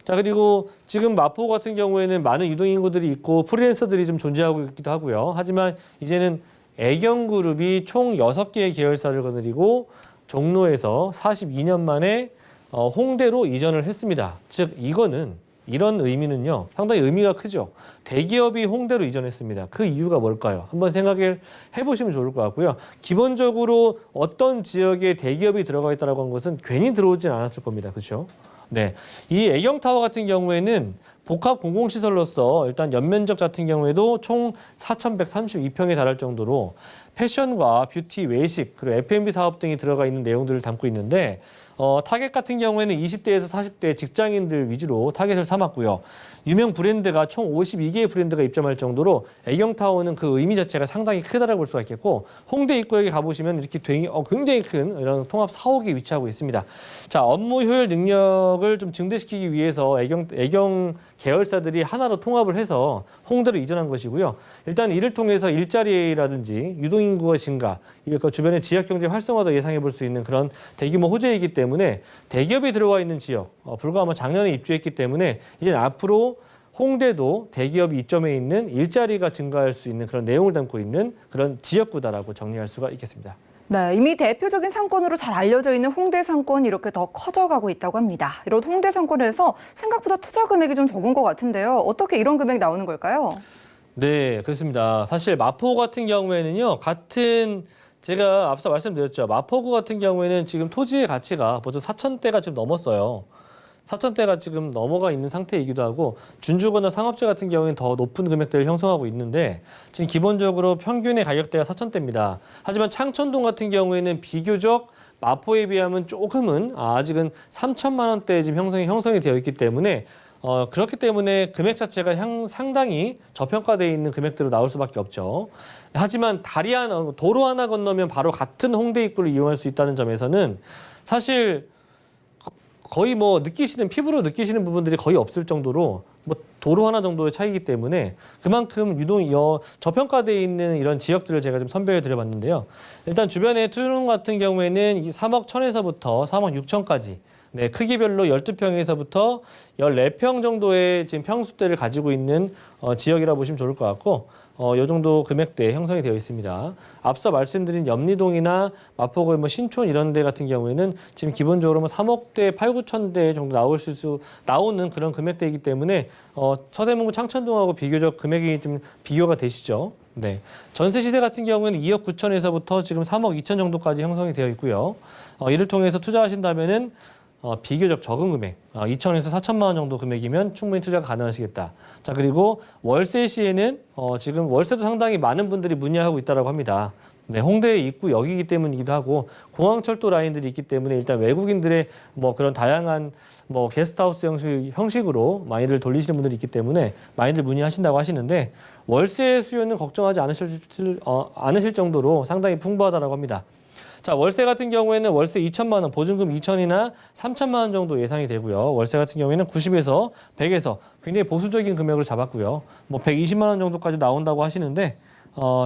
자, 그리고 지금 마포 같은 경우에는 많은 유동인구들이 있고 프리랜서들이 좀 존재하고 있기도 하고요. 하지만 이제는 애경그룹이 총 6개의 계열사를 거느리고 종로에서 42년 만에 홍대로 이전을 했습니다. 즉 이런 의미는요, 상당히 의미가 크죠. 대기업이 홍대로 이전했습니다. 그 이유가 뭘까요? 한번 생각을 해보시면 좋을 것 같고요. 기본적으로 어떤 지역에 대기업이 들어가 있다고 한 것은 괜히 들어오진 않았을 겁니다. 그렇죠? 네, 이 애경타워 같은 경우에는 복합 공공시설로서 일단 연면적 같은 경우에도 총 4,132평에 달할 정도로 패션과 뷰티, 외식, 그리고 F&B 사업 등이 들어가 있는 내용들을 담고 있는데 타겟 같은 경우에는 20대에서 40대 직장인들 위주로 타겟을 삼았고요. 유명 브랜드가 총 52개의 브랜드가 입점할 정도로 애경타워는 그 의미 자체가 상당히 크다라고 볼 수가 있겠고 홍대 입구역에 가보시면 이렇게 굉장히 큰 이런 통합 사옥이 위치하고 있습니다. 자, 업무 효율 능력을 좀 증대시키기 위해서 애경 계열사들이 하나로 통합을 해서 홍대로 이전한 것이고요. 일단 이를 통해서 일자리라든지 유동인구가 증가, 그러니까 주변의 지역경제 활성화도 예상해 볼 수 있는 그런 대규모 호재이기 때문에 대기업이 들어와 있는 지역, 불과 아마 작년에 입주했기 때문에 이제 앞으로 홍대도 대기업이 이점에 있는 일자리가 증가할 수 있는 그런 내용을 담고 있는 그런 지역구다라고 정리할 수가 있겠습니다. 네, 이미 대표적인 상권으로 잘 알려져 있는 홍대 상권이 이렇게 더 커져가고 있다고 합니다. 이런 홍대 상권에서 생각보다 투자 금액이 좀 적은 것 같은데요. 어떻게 이런 금액이 나오는 걸까요? 네, 그렇습니다. 사실 마포 같은 경우에는요, 제가 앞서 말씀드렸죠. 마포구 같은 경우에는 지금 토지의 가치가 벌써 4,000대가 지금 넘었어요. 4,000대가 지금 넘어가 있는 상태이기도 하고 준주거나 상업지 같은 경우에는 더 높은 금액대를 형성하고 있는데 지금 기본적으로 평균의 가격대가 4,000대입니다. 하지만 창천동 같은 경우에는 비교적 마포에 비하면 조금은 아직은 3천만 원대 지금 형성이 되어 있기 때문에 그렇기 때문에 금액 자체가 상당히 저평가되어 있는 금액대로 나올 수밖에 없죠. 하지만 도로 하나 건너면 바로 같은 홍대 입구를 이용할 수 있다는 점에서는 사실 거의 피부로 느끼시는 부분들이 거의 없을 정도로 도로 하나 정도의 차이기 때문에 그만큼 저평가되어 있는 이런 지역들을 제가 좀 선별해 드려봤는데요. 일단 주변에 투룸 같은 경우에는 3억 1,000에서부터 3억 6천까지 네, 크기별로 12평에서부터 14평 정도의 지금 평수대를 가지고 있는 지역이라 보시면 좋을 것 같고 이 정도 금액대 형성이 되어 있습니다. 앞서 말씀드린 염리동이나 마포구 신촌 이런 데 같은 경우에는 지금 기본적으로 3억대, 8, 9천대 정도 나오는 그런 금액대이기 때문에 서대문구 창천동하고 비교적 금액이 좀 비교가 되시죠. 네. 전세 시세 같은 경우에는 2억 9천에서부터 지금 3억 2천 정도까지 형성이 되어 있고요. 이를 통해서 투자하신다면은 비교적 적은 금액, 2천에서 4천만 원 정도 금액이면 충분히 투자가 가능하시겠다. 자, 그리고 월세 시에는 지금 월세도 상당히 많은 분들이 문의하고 있다고 합니다. 네, 홍대 입구역이기 때문이기도 하고 공항철도 라인들이 있기 때문에 일단 외국인들의 그런 다양한 게스트하우스 형식으로 많이들 돌리시는 분들이 있기 때문에 많이들 문의하신다고 하시는데 월세 수요는 걱정하지 않으실 정도로 상당히 풍부하다고 합니다. 자, 월세 같은 경우에는 월세 2천만 원, 보증금 2천이나 3천만 원 정도 예상이 되고요. 월세 같은 경우에는 90에서 100에서 굉장히 보수적인 금액을 잡았고요. 120만 원 정도까지 나온다고 하시는데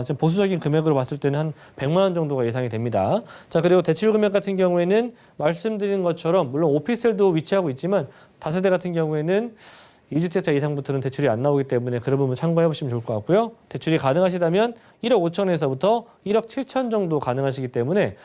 좀 보수적인 금액으로 봤을 때는 한 100만 원 정도가 예상이 됩니다. 자, 그리고 대출 금액 같은 경우에는 말씀드린 것처럼 물론 오피스텔도 위치하고 있지만 다세대 같은 경우에는 2주택자 이상부터는 대출이 안 나오기 때문에 그런 부분 참고해 보시면 좋을 것 같고요. 대출이 가능하시다면 1억 5천에서부터 1억 7천 정도 가능하시기 때문에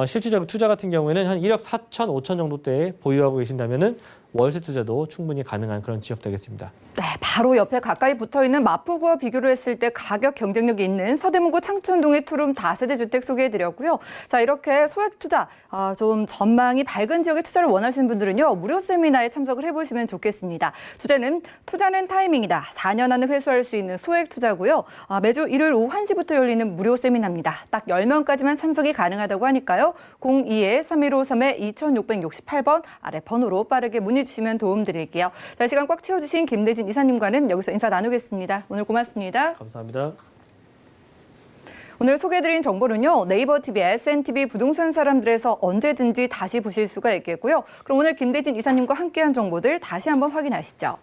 실질적 투자 같은 경우에는 한 1억 4천, 5천 정도대에 보유하고 계신다면은 월세 투자도 충분히 가능한 그런 지역 되겠습니다. 네, 바로 옆에 가까이 붙어있는 마포구와 비교를 했을 때 가격 경쟁력이 있는 서대문구 창천동의 투룸 다세대 주택 소개해드렸고요. 자, 이렇게 소액 투자, 좀 전망이 밝은 지역에 투자를 원하시는 분들은요, 무료 세미나에 참석을 해보시면 좋겠습니다. 주제는 투자는 타이밍이다. 4년 안에 회수할 수 있는 소액 투자고요. 매주 일요일 오후 1시부터 열리는 무료 세미나입니다. 딱 10명까지만 참석이 가능하다고 하니까요. 02-3153-2668번 아래 번호로 빠르게 문의 주시면 도움 드릴게요. 자, 시간 꽉 채워주신 김대진 이사님과는 여기서 인사 나누겠습니다. 오늘 고맙습니다. 감사합니다. 오늘 소개해드린 정보는요, 네이버 TV, SNTV 부동산 사람들에서 언제든지 다시 보실 수가 있겠고요. 그럼 오늘 김대진 이사님과 함께한 정보들 다시 한번 확인하시죠.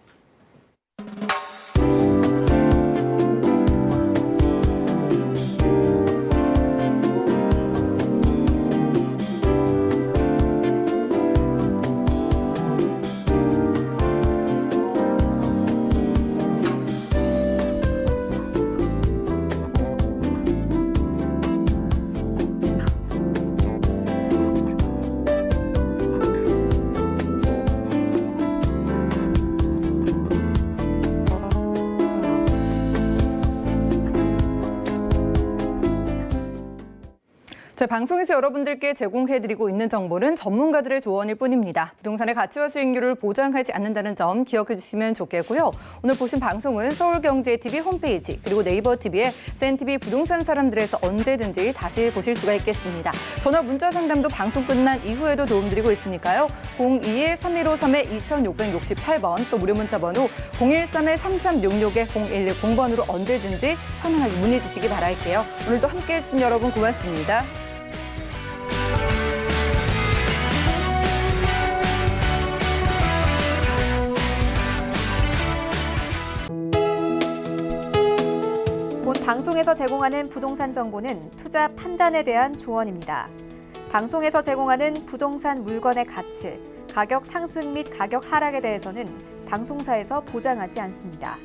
방송에서 여러분들께 제공해드리고 있는 정보는 전문가들의 조언일 뿐입니다. 부동산의 가치와 수익률을 보장하지 않는다는 점 기억해 주시면 좋겠고요. 오늘 보신 방송은 서울경제TV 홈페이지 그리고 네이버TV의 SNTV 부동산 사람들에서 언제든지 다시 보실 수가 있겠습니다. 전화 문자 상담도 방송 끝난 이후에도 도움드리고 있으니까요. 02-3153-2668번 또 무료 문자 번호 013-3366-0110번으로 언제든지 편안하게 문의 주시기 바랄게요. 오늘도 함께해 주신 여러분 고맙습니다. 본 방송에서 제공하는 부동산 정보는 투자 판단에 대한 조언입니다. 방송에서 제공하는 부동산 물건의 가치, 가격 상승 및 가격 하락에 대해서는 방송사에서 보장하지 않습니다.